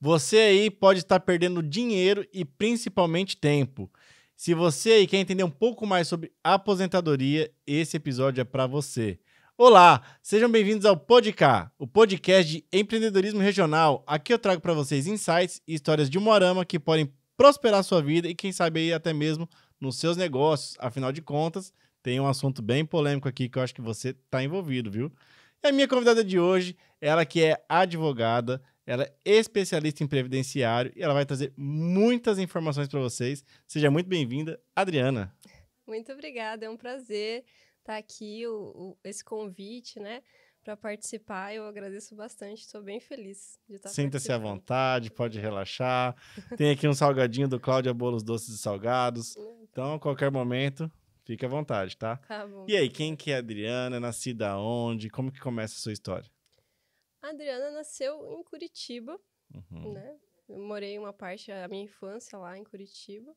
Você aí pode estar perdendo dinheiro e principalmente tempo. Se você aí quer entender um pouco mais sobre aposentadoria, esse episódio é para você. Olá, sejam bem-vindos ao Podcast, o podcast de empreendedorismo regional. Aqui eu trago para vocês insights e histórias de Umuarama que podem prosperar a sua vida e quem sabe aí até mesmo nos seus negócios. Afinal de contas, tem um assunto bem polêmico aqui que eu acho que você está envolvido, viu? E a minha convidada de hoje, ela que é advogada, ela é especialista em previdenciário e ela vai trazer muitas informações para vocês. Seja muito bem-vinda, Adriana. Muito obrigada, é um prazer estar aqui, esse convite, né, para participar. Eu agradeço bastante, estou bem feliz de estar participando. Sinta-se à vontade, pode relaxar. Tem aqui um salgadinho do Cláudia Bolos Doces e Salgados. Então, a qualquer momento, fique à vontade, tá? Tá bom. E aí, quem que é a Adriana? Nascida onde? Como que começa a sua história? A Adriana nasceu em Curitiba, né? Eu morei uma parte da minha infância lá em Curitiba.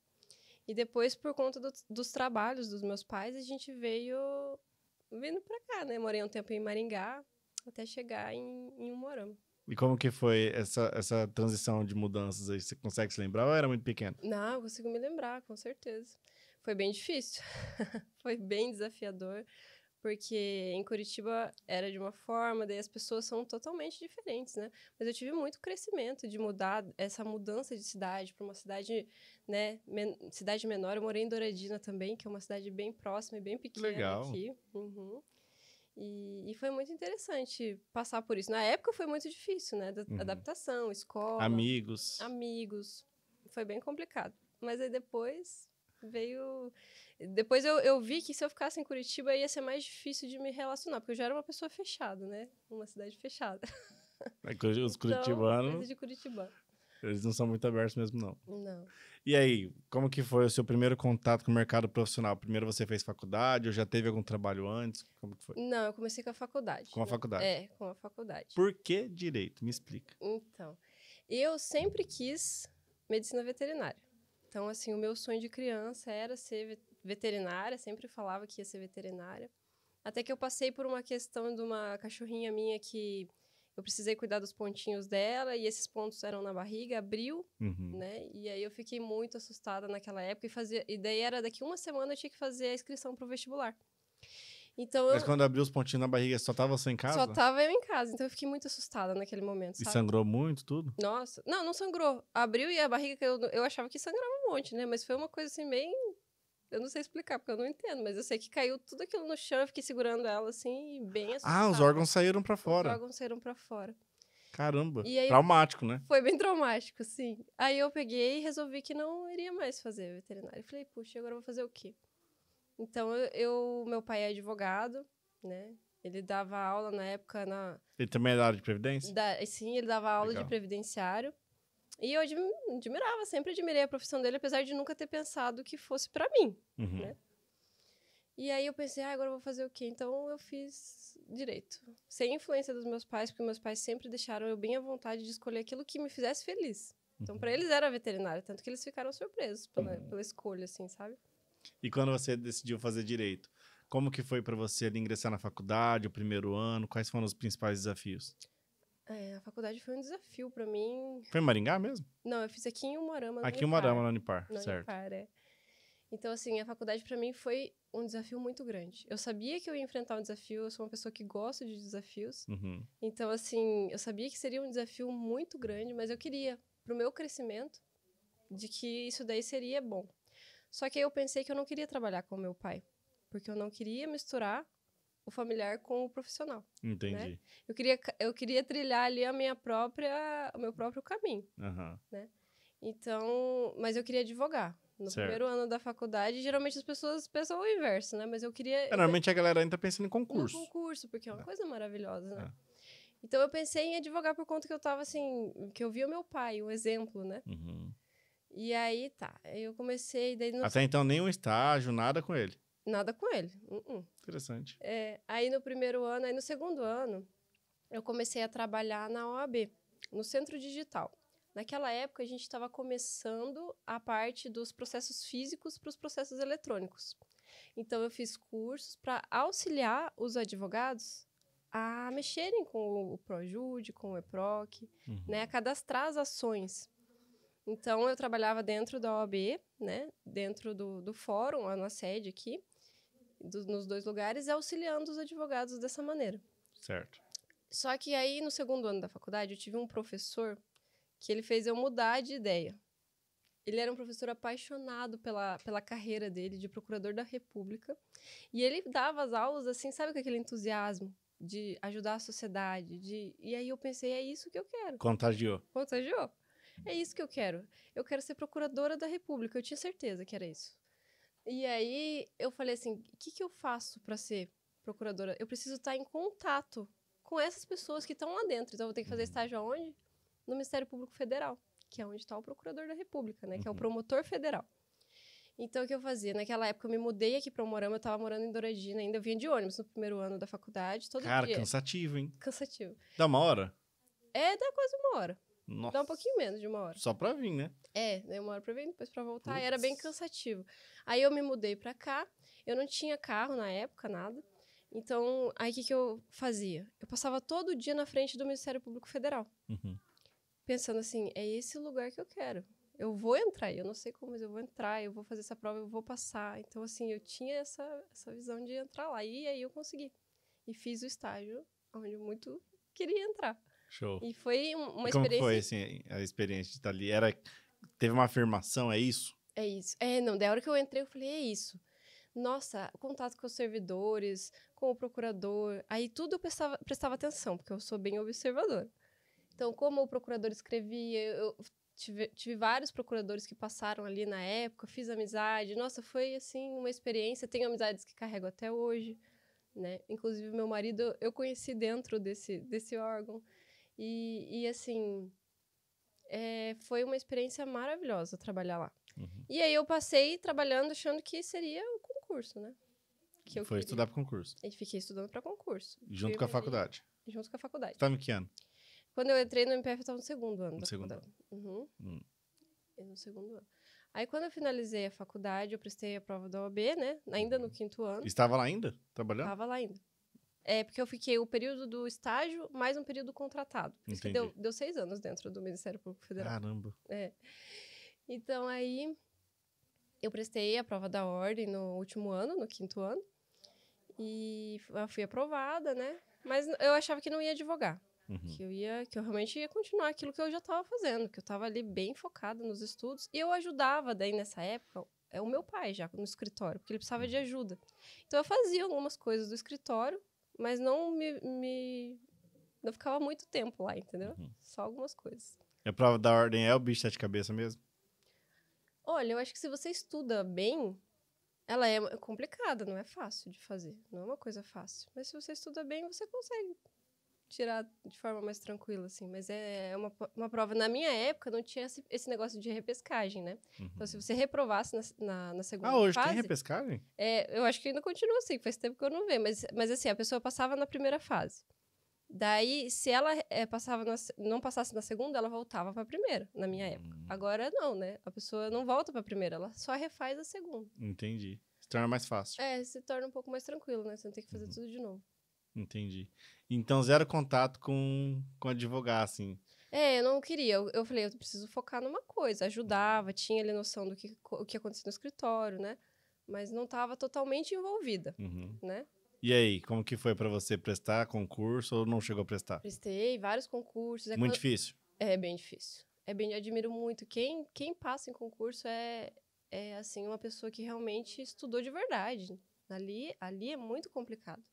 E depois, por conta dos trabalhos dos meus pais, a gente vindo pra cá, né? Morei um tempo em Maringá, até chegar em Umuarama. E como que foi essa transição de mudanças aí? Você consegue se lembrar ou era muito pequeno? Não, eu consigo me lembrar, com certeza. Foi bem difícil. Foi bem desafiador. Porque em Curitiba era de uma forma, daí as pessoas são totalmente diferentes, né? Mas eu tive muito crescimento de mudar, essa mudança de cidade para uma cidade, né, cidade menor. Eu morei em Douradina também, que é uma cidade bem próxima e bem pequena. Legal. Aqui. E foi muito interessante passar por isso. Na época foi muito difícil, né? Adaptação, escola. Amigos. Foi bem complicado. Mas aí depois veio... Depois eu vi que se eu ficasse em Curitiba ia ser mais difícil de me relacionar, porque eu já era uma pessoa fechada, né? Uma cidade fechada. Os curitibanos, coisa de Curitibano. eles não são muito abertos mesmo, não. Não. E aí, como que foi o seu primeiro contato com o mercado profissional? Primeiro você fez faculdade ou já teve algum trabalho antes? Como que foi? Não, eu comecei com a faculdade. Com a faculdade? É, com a faculdade. Por que direito? Me explica. Então, eu sempre quis medicina veterinária. Então, assim, o meu sonho de criança era ser veterinária, sempre falava que ia ser veterinária. Até que eu passei por uma questão de uma cachorrinha minha que eu precisei cuidar dos pontinhos dela, e esses pontos eram na barriga, abriu, né? E aí eu fiquei muito assustada naquela época, e daí era daqui uma semana eu tinha que fazer a inscrição pro vestibular. Então, Mas quando abriu os pontinhos na barriga, só tava você em casa? Só tava eu em casa, então eu fiquei muito assustada naquele momento, sabe? E sangrou muito, tudo? Nossa, não sangrou. Abriu e a barriga, eu achava que sangrava um monte, né? Mas foi uma coisa assim, bem... Eu não sei explicar, porque eu não entendo, mas eu sei que caiu tudo aquilo no chão, eu fiquei segurando ela, assim, bem assustada. Ah, os órgãos saíram pra fora. Os órgãos saíram pra fora. Caramba, E aí, traumático, né? Foi bem traumático, sim. Aí eu peguei e resolvi que não iria mais fazer veterinário. Eu falei, puxa, agora eu vou fazer o quê? Então, meu pai é advogado, né? Ele dava aula na época na... Ele também é da área de previdência? Sim, ele dava aula Legal. de previdenciário. E eu admirava, sempre admirei a profissão dele, apesar de nunca ter pensado que fosse pra mim, né? E aí eu pensei, agora eu vou fazer o quê? Então eu fiz direito. Sem influência dos meus pais, porque meus pais sempre deixaram eu bem à vontade de escolher aquilo que me fizesse feliz. Então pra eles era veterinário, tanto que eles ficaram surpresos pela escolha, assim, sabe? E quando você decidiu fazer direito, como que foi pra você ali ingressar na faculdade, o primeiro ano? Quais foram os principais desafios? A faculdade foi um desafio pra mim. Foi em Maringá mesmo? Não, eu fiz aqui em Umuarama, no Aqui em Unipar. Umuarama, no Unipar, No certo. Unipar, é. Então, assim, a faculdade pra mim foi um desafio muito grande. Eu sabia que eu ia enfrentar um desafio, eu sou uma pessoa que gosta de desafios. Então, assim, eu sabia que seria um desafio muito grande, mas eu queria, pro meu crescimento, de que isso daí seria bom. Só que aí eu pensei que eu não queria trabalhar com o meu pai, porque eu não queria misturar o familiar com o profissional. Entendi. Né? Eu queria trilhar ali o meu próprio caminho, né? Então, mas eu queria advogar. No primeiro ano da faculdade, geralmente as pessoas pensam o inverso, né? Mas eu queria... Normalmente a galera ainda tá pensando em concurso. No concurso, porque é uma coisa maravilhosa, né? Então eu pensei em advogar por conta que eu tava assim... Que eu via o meu pai, o exemplo, né? E aí, tá. Aí eu comecei... Daí Até então, nenhum estágio, nada com ele. Nada com ele. Interessante. Aí no primeiro ano, aí no segundo ano, eu comecei a trabalhar na OAB, no Centro Digital. Naquela época, a gente estava começando a parte dos processos físicos para os processos eletrônicos. Então, eu fiz cursos para auxiliar os advogados a mexerem com o Projude, com o EPROC, né, a cadastrar as ações. Então, eu trabalhava dentro da OAB, né, dentro do fórum, na sede aqui, nos 2 lugares, auxiliando os advogados dessa maneira. Certo. Só que aí, no 2º ano da faculdade, eu tive um professor que ele fez eu mudar de ideia. Ele era um professor apaixonado pela carreira dele de procurador da República. E ele dava as aulas, assim, sabe, com aquele entusiasmo de ajudar a sociedade. E aí eu pensei, é isso que eu quero. Contagiou. Contagiou. É isso que eu quero. Eu quero ser procuradora da República. Eu tinha certeza que era isso. E aí eu falei assim, o que eu faço para ser procuradora? Eu preciso estar em contato com essas pessoas que estão lá dentro. Então eu vou ter que fazer estágio aonde? No Ministério Público Federal, que é onde está o procurador da República, né? Que é o promotor federal. Então, o que eu fazia? Naquela época, eu me mudei aqui para Umuarama, eu estava morando em Douradina ainda. Eu vinha de ônibus no 1º ano da faculdade, todo Cara, dia. cansativo, hein? Cansativo. Dá uma hora? Dá quase 1 hora. Nossa. Dá um pouquinho menos de 1 hora. Só pra vir, né? Daí 1 hora pra vir, depois pra voltar. E era bem cansativo. Aí eu me mudei pra cá. Eu não tinha carro na época, nada. Então, aí o que eu fazia? Eu passava todo dia na frente do Ministério Público Federal. Pensando assim, é esse o lugar que eu quero. Eu vou entrar, eu não sei como, mas eu vou entrar, eu vou fazer essa prova, eu vou passar. Então, assim, eu tinha essa visão de entrar lá. E aí eu consegui. E fiz o estágio onde eu muito queria entrar. Show. E foi uma E como experiência... foi, assim, a experiência de estar ali? Teve uma afirmação, é isso? É isso. Não, da hora que eu entrei, eu falei, é isso. Nossa, o contato com os servidores, com o procurador, aí tudo eu prestava atenção, porque eu sou bem observadora. Então, como o procurador escrevia, eu tive vários procuradores que passaram ali na época, fiz amizade. Nossa, foi, assim, uma experiência. Tenho amizades que carrego até hoje, né? Inclusive, meu marido, eu conheci dentro desse órgão. E assim, foi uma experiência maravilhosa trabalhar lá. E aí eu passei trabalhando achando que seria o concurso, né? Que eu Foi queria. estudar para concurso. E fiquei estudando para concurso. Junto com a faculdade. Junto com a faculdade. Você estava em que ano? Quando eu entrei no MPF, eu estava no 2º ano da segundo faculdade. No 2º ano. Aí, quando eu finalizei a faculdade, eu prestei a prova da OAB, né? Ainda no 5º ano. Estava lá ainda? Trabalhando? Estava lá ainda. Porque eu fiquei o período do estágio mais um período contratado. Por isso que deu 6 anos dentro do Ministério Público Federal. Caramba. Então, aí, eu prestei a prova da ordem no último ano, no 5º ano. E eu fui aprovada, né? Mas eu achava que não ia advogar. Que eu realmente ia continuar aquilo que eu já estava fazendo. Que eu estava ali bem focada nos estudos. E eu ajudava daí, nessa época, o meu pai já no escritório. Porque ele precisava de ajuda. Então, eu fazia algumas coisas do escritório. Mas não não ficava muito tempo lá, entendeu? Só algumas coisas. E a prova da ordem é o bicho de sete cabeças mesmo? Olha, eu acho que se você estuda bem, ela é complicada, não é fácil de fazer. Não é uma coisa fácil. Mas se você estuda bem, você consegue tirar de forma mais tranquila, assim. Mas é uma prova... Na minha época, não tinha esse negócio de repescagem, né? Então, se você reprovasse na segunda fase... Ah, hoje tem repescagem? Eu acho que ainda continua assim, faz tempo que eu não vejo. Mas assim, a pessoa passava na primeira fase. Daí, se ela não passasse na segunda, ela voltava para a primeira, na minha época. Agora, não, né? A pessoa não volta para a primeira, ela só refaz a segunda. Entendi. Se torna mais fácil. Se torna um pouco mais tranquilo, né? Você não tem que fazer tudo de novo. Entendi. Então, zero contato com advogado, assim. Eu não queria. Eu falei, eu preciso focar numa coisa. Ajudava, tinha ali noção do que acontecia no escritório, né? Mas não estava totalmente envolvida, né? E aí, como que foi pra você prestar concurso ou não chegou a prestar? Prestei vários concursos. Muito difícil? É bem difícil. Admiro muito. Quem passa em concurso assim, uma pessoa que realmente estudou de verdade. Ali é muito complicado.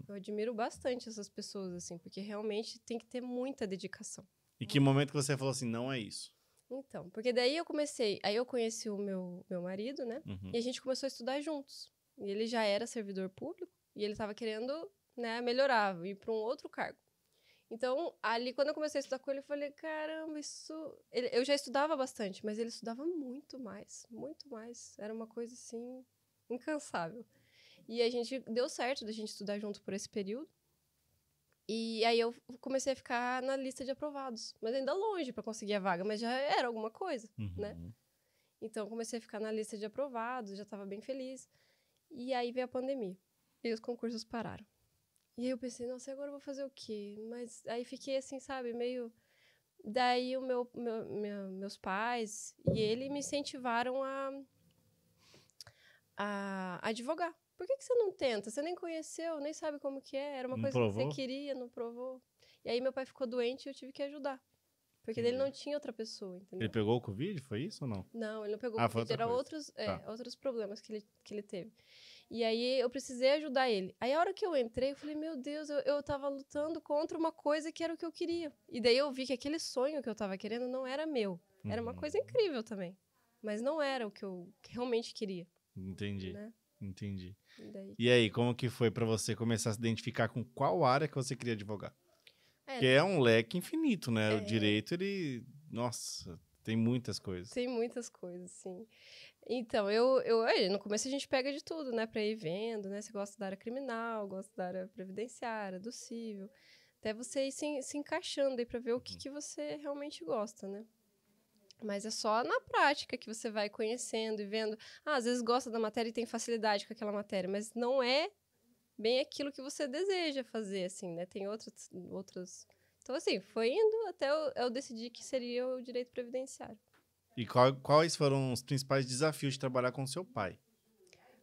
Eu admiro bastante essas pessoas, assim, porque realmente tem que ter muita dedicação. E que momento que você falou assim, não é isso? Então, porque daí eu conheci o meu marido, né? E a gente começou a estudar juntos. E ele já era servidor público e ele estava querendo, né, melhorar, ir para um outro cargo. Então, ali, quando eu comecei a estudar com ele, eu falei, caramba, eu já estudava bastante, mas ele estudava muito mais, muito mais. Era uma coisa, assim, incansável. E a gente deu certo da gente estudar junto por esse período. E aí eu comecei a ficar na lista de aprovados, mas ainda longe para conseguir a vaga, mas já era alguma coisa, né? Então, comecei a ficar na lista de aprovados, já estava bem feliz. E aí veio a pandemia. E os concursos pararam. E aí eu pensei, nossa, e agora eu vou fazer o quê? Mas aí fiquei assim, sabe, meio... Daí meus pais e ele me incentivaram a advogar. Por que você não tenta? Você nem conheceu, nem sabe como que é. Era uma Não coisa que você provou? queria, não provou. E aí meu pai ficou doente e eu tive que ajudar. Porque ele não tinha outra pessoa, Ele entendeu? pegou o Covid, foi isso ou não? Não, ele não pegou Ah, foi Covid, outra era coisa. Tá. outros problemas que ele teve. E aí eu precisei ajudar ele. Aí a hora que eu entrei, eu falei, meu Deus, eu tava lutando contra uma coisa que era o que eu queria. E daí eu vi que aquele sonho que eu tava querendo não era meu. Era uma coisa incrível também. Mas não era o que eu realmente queria, Entendi, né? entendi. Daí... E aí, como que foi pra você começar a se identificar com qual área que você queria advogar? Porque É, é um leque infinito, né? O é, direito, ele... Nossa, tem muitas coisas. tem muitas coisas, sim. Então, no começo a gente pega de tudo, né? Pra ir vendo, né? Você gosta da área criminal, gosta da área previdenciária, do civil. Até você ir se encaixando aí pra ver o que você realmente gosta, né? Mas é só na prática que você vai conhecendo e vendo. Ah, às vezes gosta da matéria e tem facilidade com aquela matéria, mas não é bem aquilo que você deseja fazer, assim, né? Tem outros... Então, assim, foi indo até eu decidir que seria o direito previdenciário. E quais foram os principais desafios de trabalhar com seu pai?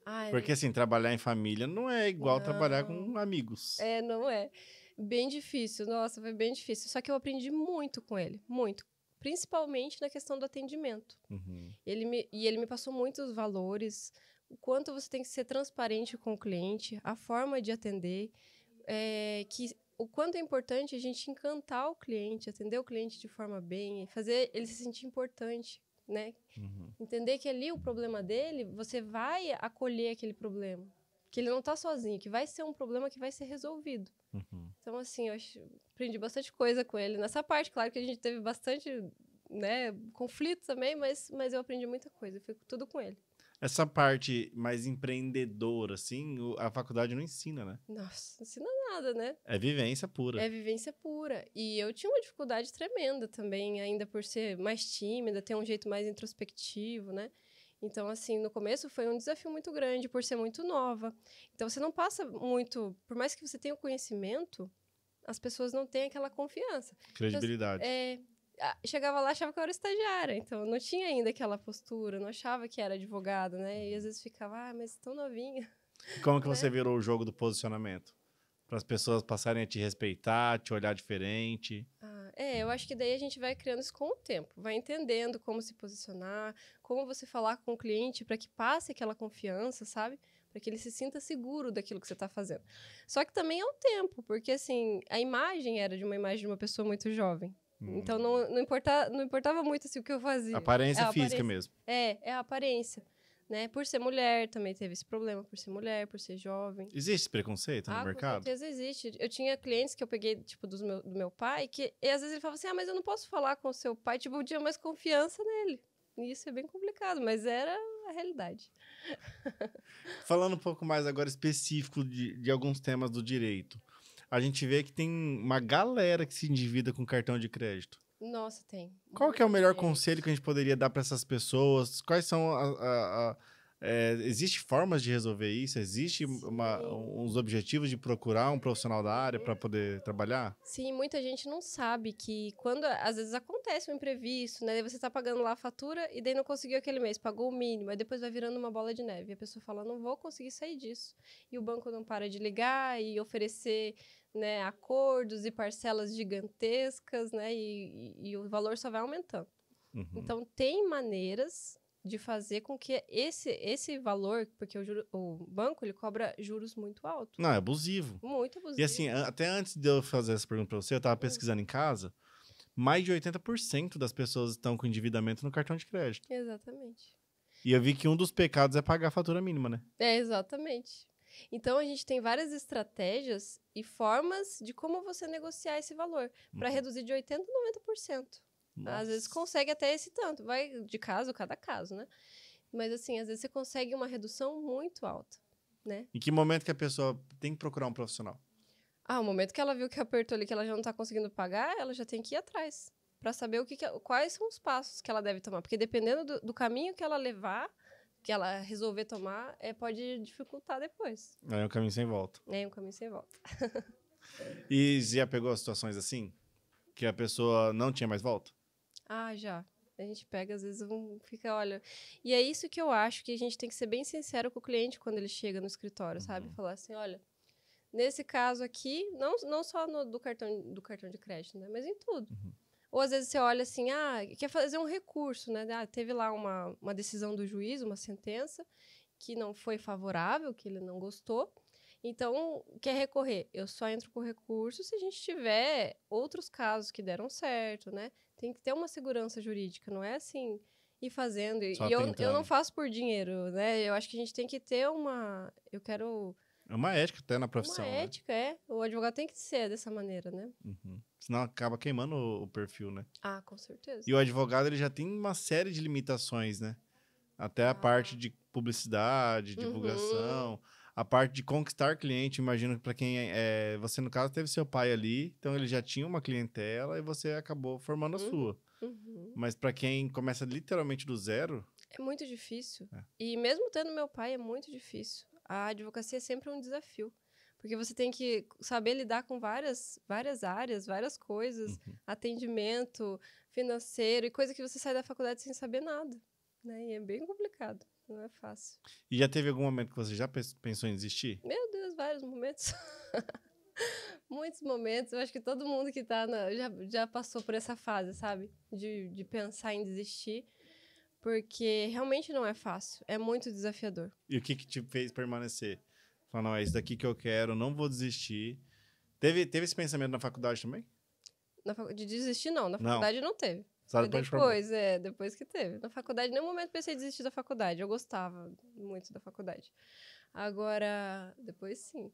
Ai, Porque, assim, trabalhar em família não é igual trabalhar não. com amigos. Não é. Bem difícil, nossa, foi bem difícil. Só que eu aprendi muito com ele, muito. Principalmente na questão do atendimento. Uhum. Ele me passou muitos valores, o quanto você tem que ser transparente com o cliente, a forma de atender, o quanto é importante a gente encantar o cliente, atender o cliente de forma bem, fazer ele se sentir importante, né? Uhum. Entender que ali o problema dele, você vai acolher aquele problema. Que ele não está sozinho, que vai ser um problema que vai ser resolvido. Uhum. Então, assim, aprendi bastante coisa com ele. Nessa parte, claro que a gente teve bastante, né, conflito também, mas eu aprendi muita coisa. Foi tudo com ele. Essa parte mais empreendedora, assim, a faculdade não ensina, né? Nossa, não ensina nada, né? É vivência pura. É vivência pura. E eu tinha uma dificuldade tremenda também, ainda por ser mais tímida, ter um jeito mais introspectivo, né? Então, assim, no começo foi um desafio muito grande por ser muito nova. Então, você não passa muito... Por mais que você tenha o conhecimento, as pessoas não têm aquela confiança. Credibilidade. Chegava lá, achava que eu era estagiária. Então, não tinha ainda aquela postura, não achava que era advogada, né? E às vezes ficava, mas tão novinha. E como que né? você virou o jogo do posicionamento? Para as pessoas passarem a te respeitar, te olhar diferente. Eu acho que daí a gente vai criando isso com o tempo, vai entendendo como se posicionar, como você falar com o cliente para que passe aquela confiança, sabe? Para que ele se sinta seguro daquilo que você está fazendo. Só que também é o tempo, porque assim, a imagem era de uma imagem de uma pessoa muito jovem. Então não importava muito assim, o que eu fazia. Aparência física mesmo. É a aparência. Né? Por ser mulher, também teve esse problema, por ser mulher, por ser jovem. Existe preconceito no mercado? Com certeza existe. Eu tinha clientes que eu peguei, tipo, do meu pai, e às vezes ele falava assim, mas eu não posso falar com o seu pai, tipo, eu tinha mais confiança nele. E isso é bem complicado, mas era a realidade. Falando um pouco mais agora específico de alguns temas do direito, a gente vê que tem uma galera que se endivida com cartão de crédito. Nossa, tem. Qual que é o melhor conselho que a gente poderia dar para essas pessoas? Quais são existe formas de resolver isso? Existe uns objetivos de procurar um profissional da área para poder trabalhar? Sim, muita gente não sabe que quando às vezes acontece um imprevisto, né? Daí você tá pagando lá a fatura e daí não conseguiu aquele mês, pagou o mínimo, aí depois vai virando uma bola de neve. E a pessoa fala, não vou conseguir sair disso. E o banco não para de ligar e oferecer, né, acordos e parcelas gigantescas, né? E o valor só vai aumentando. Uhum. Então, tem maneiras de fazer com que esse valor, porque o banco ele cobra juros muito altos. Não, é abusivo. Muito abusivo. E assim, até antes de eu fazer essa pergunta para você, eu estava pesquisando em casa, mais de 80% das pessoas estão com endividamento no cartão de crédito. Exatamente. E eu vi que um dos pecados é pagar a fatura mínima, né? Exatamente. Então, a gente tem várias estratégias e formas de como você negociar esse valor para reduzir de 80% a 90%. Nossa. Às vezes consegue até esse tanto, vai de cada caso, né? Mas assim, às vezes você consegue uma redução muito alta, né? Em que momento que a pessoa tem que procurar um profissional? O momento que ela viu que apertou ali, que ela já não está conseguindo pagar, ela já tem que ir atrás para saber quais são os passos que ela deve tomar. Porque dependendo do caminho que ela levar, que ela resolver tomar, pode dificultar depois. É um caminho sem volta. É um caminho sem volta. E já pegou situações assim? Que a pessoa não tinha mais volta? Ah, já. A gente pega, às vezes, fica, olha... E é isso que eu acho, que a gente tem que ser bem sincero com o cliente quando ele chega no escritório, sabe? Falar assim, olha, nesse caso aqui, não só do cartão de crédito, né? Mas em tudo. Ou às vezes você olha assim, quer fazer um recurso, né? Teve lá uma decisão do juiz, uma sentença, que não foi favorável, que ele não gostou. Então, quer recorrer? Eu só entro com recurso se a gente tiver outros casos que deram certo, né? Tem que ter uma segurança jurídica, não é assim ir fazendo. Só E eu não tentando. faço por dinheiro, né? Eu acho que a gente tem que ter Eu quero... É uma ética até na profissão, Uma ética, O advogado tem que ser dessa maneira, né? Senão acaba queimando o perfil, né? Ah, com certeza. E o advogado, ele já tem uma série de limitações, né? Até a parte de publicidade, divulgação, a parte de conquistar cliente. Imagino que para quem você, no caso, teve seu pai ali, então ele já tinha uma clientela e você acabou formando a sua. Mas para quem começa literalmente do zero... É muito difícil. E mesmo tendo meu pai, é muito difícil. A advocacia é sempre um desafio. Porque você tem que saber lidar com várias áreas, várias coisas. Atendimento, financeiro, e coisa que você sai da faculdade sem saber nada. Né? E é bem complicado. Não é fácil. E já teve algum momento que você já pensou em desistir? Meu Deus, vários momentos. Muitos momentos. Eu acho que todo mundo que tá já passou por essa fase, sabe? De pensar em desistir. Porque realmente não é fácil. É muito desafiador. E o que te fez permanecer? Falar, não, é isso daqui que eu quero, não vou desistir. Teve esse pensamento na faculdade também? De desistir, não. Na faculdade não teve. Só Foi depois depois que teve. Na faculdade, em nenhum momento pensei em desistir da faculdade. Eu gostava muito da faculdade. Agora, depois sim.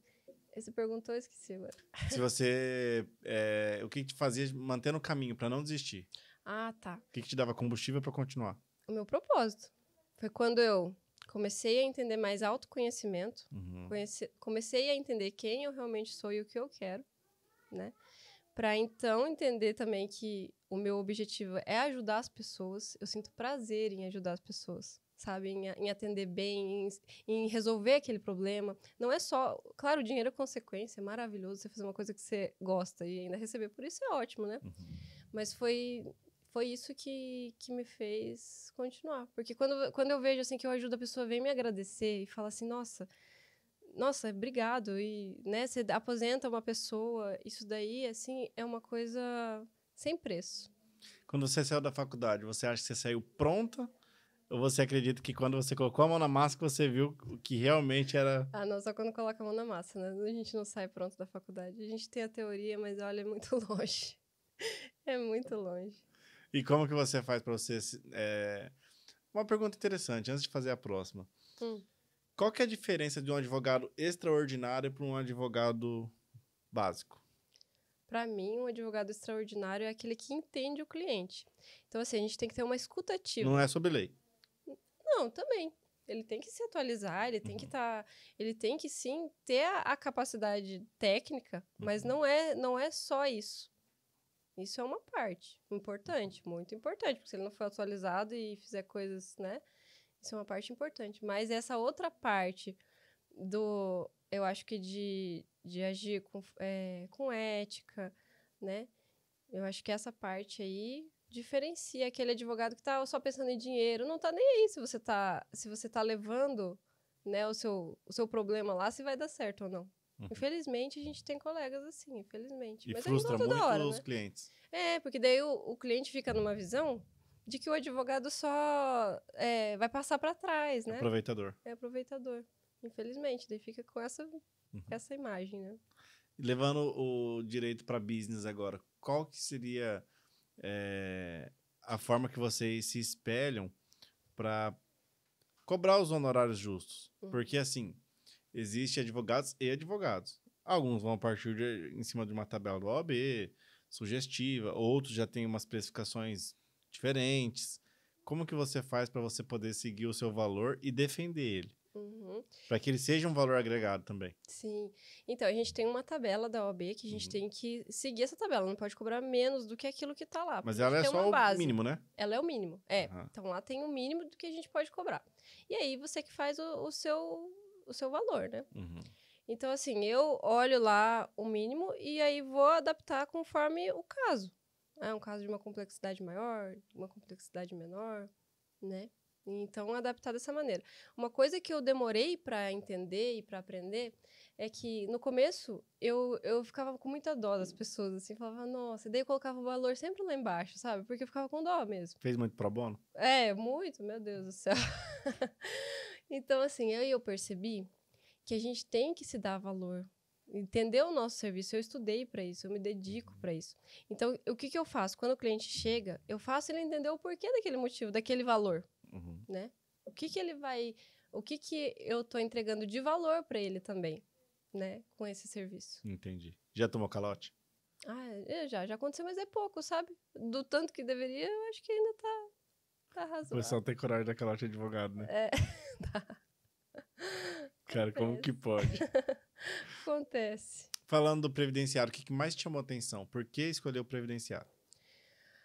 Você perguntou, eu esqueci agora. Se você... o que te fazia manter no caminho para não desistir? Ah, tá. O que te dava combustível para continuar? O meu propósito. Foi quando eu comecei a entender mais autoconhecimento. Comecei a entender quem eu realmente sou e o que eu quero, né? Para então entender também que o meu objetivo é ajudar as pessoas. Eu sinto prazer em ajudar as pessoas, sabe? Em atender bem, em resolver aquele problema. Não é só... Claro, o dinheiro é consequência, é maravilhoso você fazer uma coisa que você gosta e ainda receber por isso é ótimo, né? Mas foi isso que me fez continuar. Porque quando eu vejo assim, que eu ajudo a pessoa, vem me agradecer e fala assim, nossa, obrigado. E, né, você aposenta uma pessoa, isso daí, assim, é uma coisa sem preço. Quando você saiu da faculdade, você acha que você saiu pronta? Ou você acredita que quando você colocou a mão na massa, que você viu o que realmente era... Ah, não, só quando coloca a mão na massa, né? A gente não sai pronto da faculdade. A gente tem a teoria, mas, olha, é muito longe. É muito longe. E como que você faz para você... Uma pergunta interessante, antes de fazer a próxima. Qual que é a diferença de um advogado extraordinário para um advogado básico? Para mim, um advogado extraordinário é aquele que entende o cliente. Então, assim, a gente tem que ter uma escuta ativa. Não é sobre lei. Não, também. Ele tem que se atualizar, ele tem que ele tem que sim ter a capacidade técnica, mas não é só isso. Isso é uma parte importante, muito importante, porque se ele não for atualizado e fizer coisas, né? Isso é uma parte importante. Mas essa outra parte eu acho que de agir com ética, né? Eu acho que essa parte aí diferencia aquele advogado que tá só pensando em dinheiro, não tá nem aí se você tá levando, né, o seu problema lá, se vai dar certo ou não. Infelizmente, a gente tem colegas assim, infelizmente. E mas frustra toda muito hora, os né? clientes. Porque daí o cliente fica numa visão de que o advogado só vai passar para trás, né? Aproveitador. É aproveitador. Infelizmente, daí fica com essa imagem, né? Levando o direito para business agora, qual que seria a forma que vocês se espelham para cobrar os honorários justos? Porque, assim, existe advogados e advogados. Alguns vão partir em cima de uma tabela do OAB, sugestiva, outros já têm umas especificações diferentes. Como que você faz para você poder seguir o seu valor e defender ele? Uhum. Para que ele seja um valor agregado também. Sim. Então, a gente tem uma tabela da OAB que a gente tem que seguir essa tabela. Não pode cobrar menos do que aquilo que tá lá. Mas porque a ela gente é tem só uma o base. mínimo, né? Ela é o mínimo. É. Aham. Então, lá tem o mínimo do que a gente pode cobrar. E aí, você que faz o seu valor, né? Uhum. Então, assim, eu olho lá o mínimo e aí vou adaptar conforme o caso. É um caso de uma complexidade maior, uma complexidade menor, né? Então, adaptar dessa maneira. Uma coisa que eu demorei para entender e para aprender é que, no começo, eu ficava com muita dó das pessoas, assim, falava, nossa, e daí eu colocava o valor sempre lá embaixo, sabe? Porque eu ficava com dó mesmo. Fez muito pro bono? É, muito, meu Deus do céu. Então, assim, eu percebi que a gente tem que se dar valor, entender o nosso serviço. Eu estudei para isso, eu me dedico para isso. Então, o que eu faço? Quando o cliente chega, eu faço ele entender o porquê daquele motivo, daquele valor, Uhum. né? O que ele vai... O que eu tô entregando de valor para ele também, né? Com esse serviço. Entendi. Já tomou calote? Já aconteceu, mas é pouco, sabe? Do tanto que deveria, eu acho que ainda tá O razoável. pessoal tem coragem de dar calote de advogado, né? É, Cara, como que pode? acontece. Falando do previdenciário, o que mais te chamou atenção? Por que escolher o previdenciário?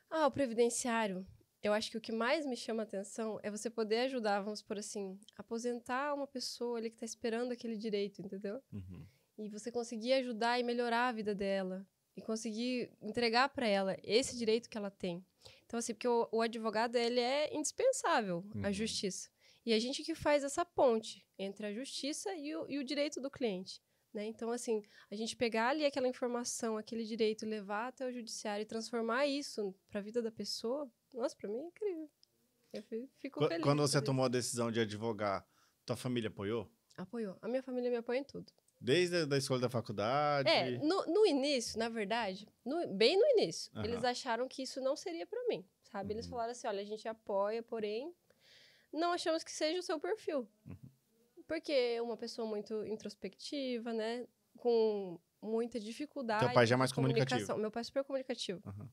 O previdenciário, eu acho que o que mais me chama atenção é você poder ajudar, vamos por assim, aposentar uma pessoa ali que está esperando aquele direito, entendeu? Uhum. E você conseguir ajudar e melhorar a vida dela. E conseguir entregar para ela esse direito que ela tem. Então, assim, porque o advogado, ele é indispensável à Uhum. justiça. E a gente que faz essa ponte entre a justiça e o direito do cliente. Né? Então, assim, a gente pegar ali aquela informação, aquele direito, levar até o judiciário e transformar isso para a vida da pessoa, nossa, para mim é incrível. Eu fico feliz. Quando você por isso. tomou a decisão de advogar, tua família apoiou? Apoiou. A minha família me apoia em tudo. Desde a da escolha da faculdade? No início, na verdade, bem no início, Aham. eles acharam que isso não seria para mim, sabe? Eles falaram assim, olha, a gente apoia, porém, não achamos que seja o seu perfil. Porque uma pessoa muito introspectiva, né? Com muita dificuldade. Teu pai já é de mais comunicativo. comunicação. Meu pai é super comunicativo. Aham.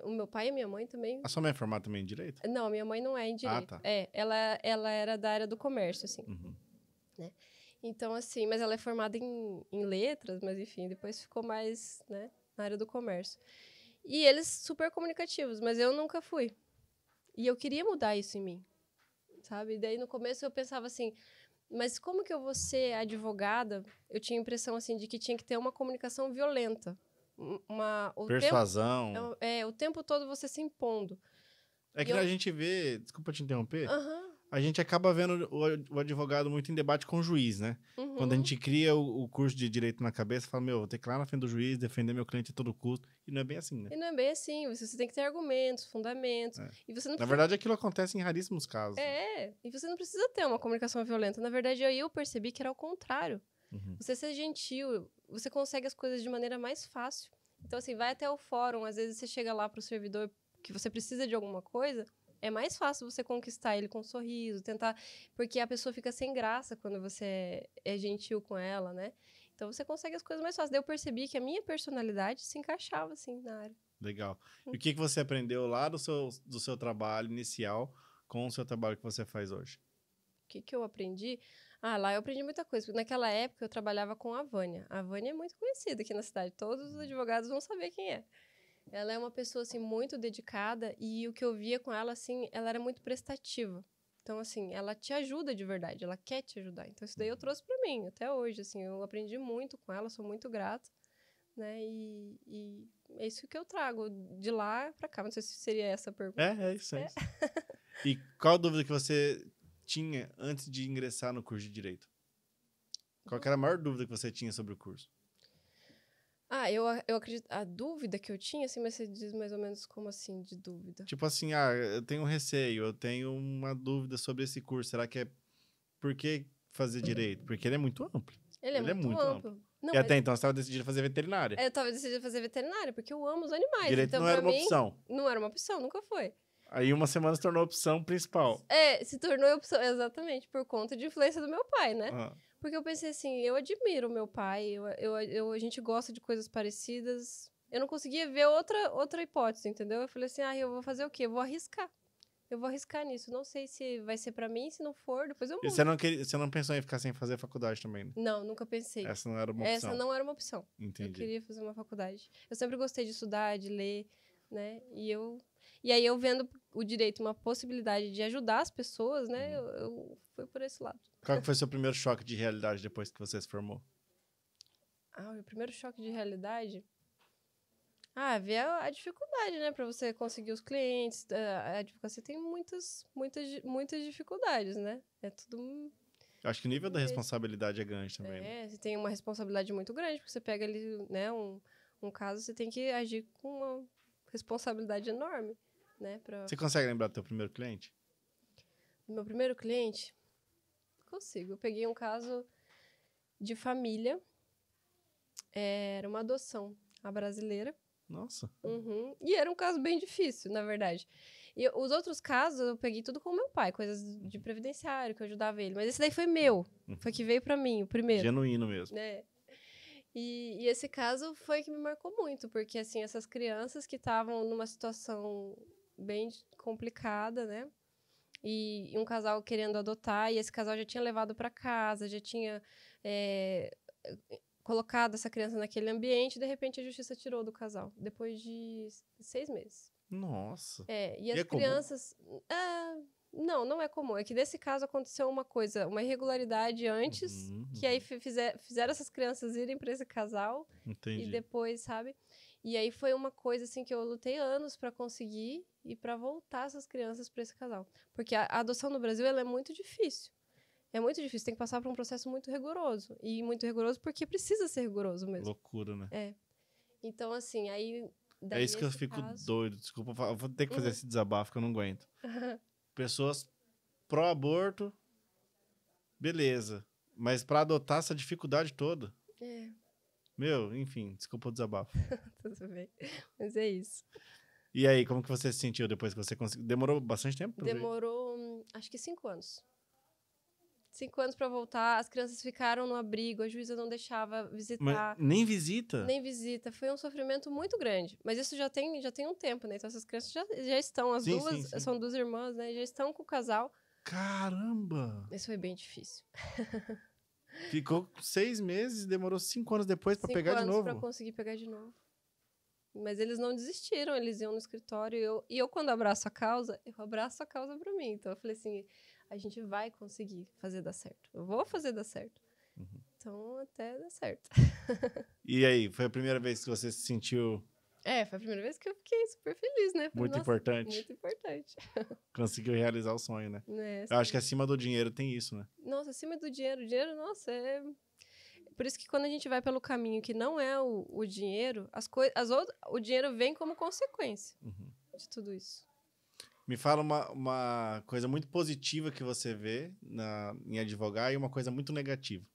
O meu pai e a minha mãe também. A sua mãe é formada também em Direito? Não, a minha mãe não é em direito. tá. Ela era da área do comércio, assim. Uhum. Então, assim, mas ela é formada em letras, mas enfim, depois ficou mais, né, na área do comércio. E eles super comunicativos, mas eu nunca fui. E eu queria mudar isso em mim, sabe? E daí no começo eu pensava assim, mas como que eu vou ser advogada? Eu tinha a impressão assim de que tinha que ter uma comunicação violenta, Persuasão. o tempo todo você se impondo. É que a gente vê, desculpa te interromper, Aham. a gente acaba vendo o advogado muito em debate com o juiz, né? Uhum. Quando a gente cria o curso de direito na cabeça, fala, vou ter que ir lá na frente do juiz, defender meu cliente a todo custo. E não é bem assim, né? E não é bem assim, você tem que ter argumentos, fundamentos. E você não Na precisa... verdade, aquilo acontece em raríssimos casos. E você não precisa ter uma comunicação violenta. Na verdade, aí eu percebi que era o contrário. Uhum. Você ser gentil, você consegue as coisas de maneira mais fácil. Então, assim, vai até o fórum, às vezes você chega lá pro servidor que você precisa de alguma coisa, é mais fácil você conquistar ele com um sorriso, tentar... Porque a pessoa fica sem graça quando você é gentil com ela, né? Então, você consegue as coisas mais fáceis. Daí eu percebi que a minha personalidade se encaixava, assim, na área. Legal. E o que você aprendeu lá do seu trabalho inicial com o seu trabalho que você faz hoje? O que eu aprendi? Lá eu aprendi muita coisa. Naquela época eu trabalhava com a Vânia. A Vânia é muito conhecida aqui na cidade. Todos os advogados vão saber quem é. Ela é uma pessoa, assim, muito dedicada e o que eu via com ela, assim, ela era muito prestativa. Então, assim, ela te ajuda de verdade, ela quer te ajudar. Então, isso daí eu trouxe pra mim, até hoje, assim, eu aprendi muito com ela, sou muito grata, né, e é isso que eu trago de lá pra cá. Não sei se seria essa a pergunta. É isso. E qual a dúvida que você tinha antes de ingressar no curso de Direito? Qual que era a maior dúvida que você tinha sobre o curso? Eu acredito... A dúvida que eu tinha, assim, mas você diz mais ou menos como assim, de dúvida? Tipo assim, eu tenho um receio, eu tenho uma dúvida sobre esse curso. Será que é... Por que fazer Direito? Porque ele é muito amplo. Ele é muito amplo. Não, E até então você estava decidido a fazer veterinária. Eu estava decidida a fazer veterinária, porque eu amo os animais. Direito então, não era pra uma mim, opção. Não era uma opção, nunca foi. Aí uma semana se tornou a opção principal. Se tornou a opção, exatamente, por conta de influência do meu pai, né? Ah. Porque eu pensei assim, eu admiro o meu pai, a gente gosta de coisas parecidas. Eu não conseguia ver outra hipótese, entendeu? Eu falei assim, eu vou fazer o quê? Eu vou arriscar. eu vou arriscar nisso. Não sei se vai ser pra mim, se não for, depois eu E mudo. você não pensou em ficar sem fazer faculdade também, né? Não, nunca pensei. Essa não era uma opção. Essa não era uma opção. Eu Entendi. queria fazer uma faculdade. Eu sempre gostei de estudar, de ler, né? E aí eu vendo o direito uma possibilidade de ajudar as pessoas, né? Eu fui por esse lado. Qual que foi o seu primeiro choque de realidade depois que você se formou? Ah, o meu primeiro choque de realidade... Ah, ver a dificuldade, né? Pra você conseguir os clientes. A advocacia tem muitas dificuldades, né? É tudo... Eu acho que o nível da responsabilidade é grande também. Né? você tem uma responsabilidade muito grande, porque você pega ali, né, um caso, você tem que agir com uma responsabilidade enorme, né? Você consegue lembrar do teu primeiro cliente? Meu primeiro cliente, consigo. Eu peguei um caso de família, era uma adoção, a brasileira. Nossa. Uhum. E era um caso bem difícil, na verdade. E os outros casos eu peguei tudo com meu pai, coisas de previdenciário, que eu ajudava ele. Mas esse daí foi meu, foi que veio pra mim, o primeiro. Genuíno mesmo. Né? E esse caso foi que me marcou muito, porque, assim, essas crianças que estavam numa situação bem complicada, né? E um casal querendo adotar, e esse casal já tinha levado para casa, já tinha colocado essa criança naquele ambiente, e de repente a justiça tirou do casal, depois de 6 meses. Nossa. E as crianças... Não é comum. É que nesse caso aconteceu uma coisa, uma irregularidade antes, que aí fizeram essas crianças irem para esse casal. Entendi. E depois, sabe? E aí foi uma coisa assim que eu lutei anos para conseguir e para voltar essas crianças para esse casal. Porque a adoção no Brasil, ela é muito difícil. É muito difícil, tem que passar por um processo muito rigoroso. E muito rigoroso porque precisa ser rigoroso mesmo. Loucura, né? Então, assim, aí... É isso que eu fico doido. Desculpa, eu vou ter que fazer esse desabafo que eu não aguento. Pessoas pró-aborto, beleza. Mas pra adotar essa dificuldade toda... Meu, enfim, desculpa o desabafo. Tudo bem, mas é isso. E aí, como que você se sentiu depois que você conseguiu? Demorou bastante tempo? Demorou, acho que 5 anos. 5 anos pra voltar, as crianças ficaram no abrigo, a juíza não deixava visitar. Mas nem visita? Nem visita. Foi um sofrimento muito grande. Mas isso já tem um tempo, né? Então essas crianças já estão, as duas, sim. são 2 irmãs, né? Já estão com o casal. Caramba! Isso foi bem difícil. Ficou 6 meses e demorou 5 anos depois pra pegar de novo? 5 anos pra conseguir pegar de novo. Mas eles não desistiram, eles iam no escritório. E eu quando abraço a causa, eu abraço a causa pra mim. Então eu falei assim, a gente vai conseguir fazer dar certo. Eu vou fazer dar certo. Então até dar certo. E aí, foi a primeira vez que você se sentiu... Foi a primeira vez que eu fiquei super feliz, né? Falei, muito importante. Muito importante. Conseguiu realizar o sonho, né? Né, eu acho que acima do dinheiro tem isso, né? Nossa, acima do dinheiro. O dinheiro, nossa, Por isso que quando a gente vai pelo caminho que não é o dinheiro, o dinheiro vem como consequência de tudo isso. Me fala uma coisa muito positiva que você vê em advogar e uma coisa muito negativa.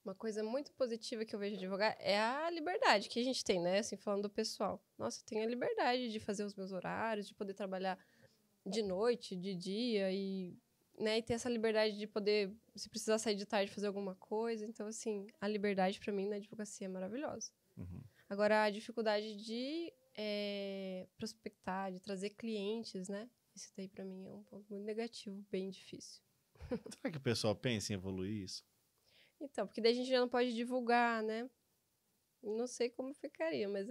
Uma coisa muito positiva que eu vejo de advogar é a liberdade que a gente tem, né? Assim, falando do pessoal. Nossa, eu tenho a liberdade de fazer os meus horários, de poder trabalhar de noite, de dia e ter essa liberdade de poder, se precisar sair de tarde, fazer alguma coisa. Então, assim, a liberdade para mim na advocacia é maravilhosa. Agora, a dificuldade de prospectar, de trazer clientes, né? Isso daí para mim é um ponto muito negativo, bem difícil. Será que o pessoal pensa em evoluir isso? Então, porque daí a gente já não pode divulgar, né? Não sei como ficaria, mas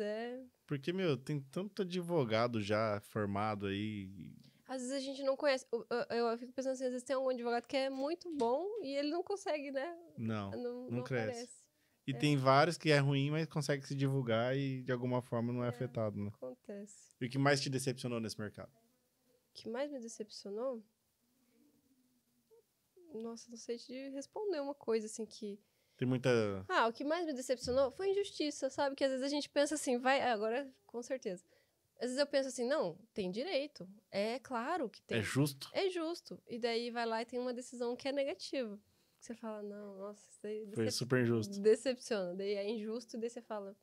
Porque, tem tanto advogado já formado aí. Às vezes a gente não conhece. Eu fico pensando assim, às vezes tem algum advogado que é muito bom e ele não consegue, né? Não cresce. Aparece. E tem vários que é ruim, mas consegue se divulgar e de alguma forma não é afetado, né? Acontece. E o que mais te decepcionou nesse mercado? O que mais me decepcionou? Nossa, não sei te responder uma coisa assim que... Tem muita... o que mais me decepcionou foi injustiça, sabe? Que às vezes a gente pensa assim, agora com certeza. Às vezes eu penso assim, não, tem direito. É claro que tem. É justo? É justo. E daí vai lá e tem uma decisão que é negativa. Você fala, não, nossa, isso daí... Foi super injusto. Decepciona. Daí é injusto e daí você fala...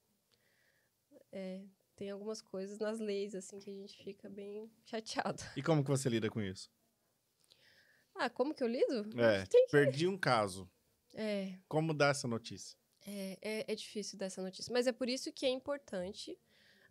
tem algumas coisas nas leis, assim, que a gente fica bem chateado. E como que você lida com isso? Como que eu lido? Perdi um caso. Como dar essa notícia? É difícil dar essa notícia. Mas é por isso que é importante,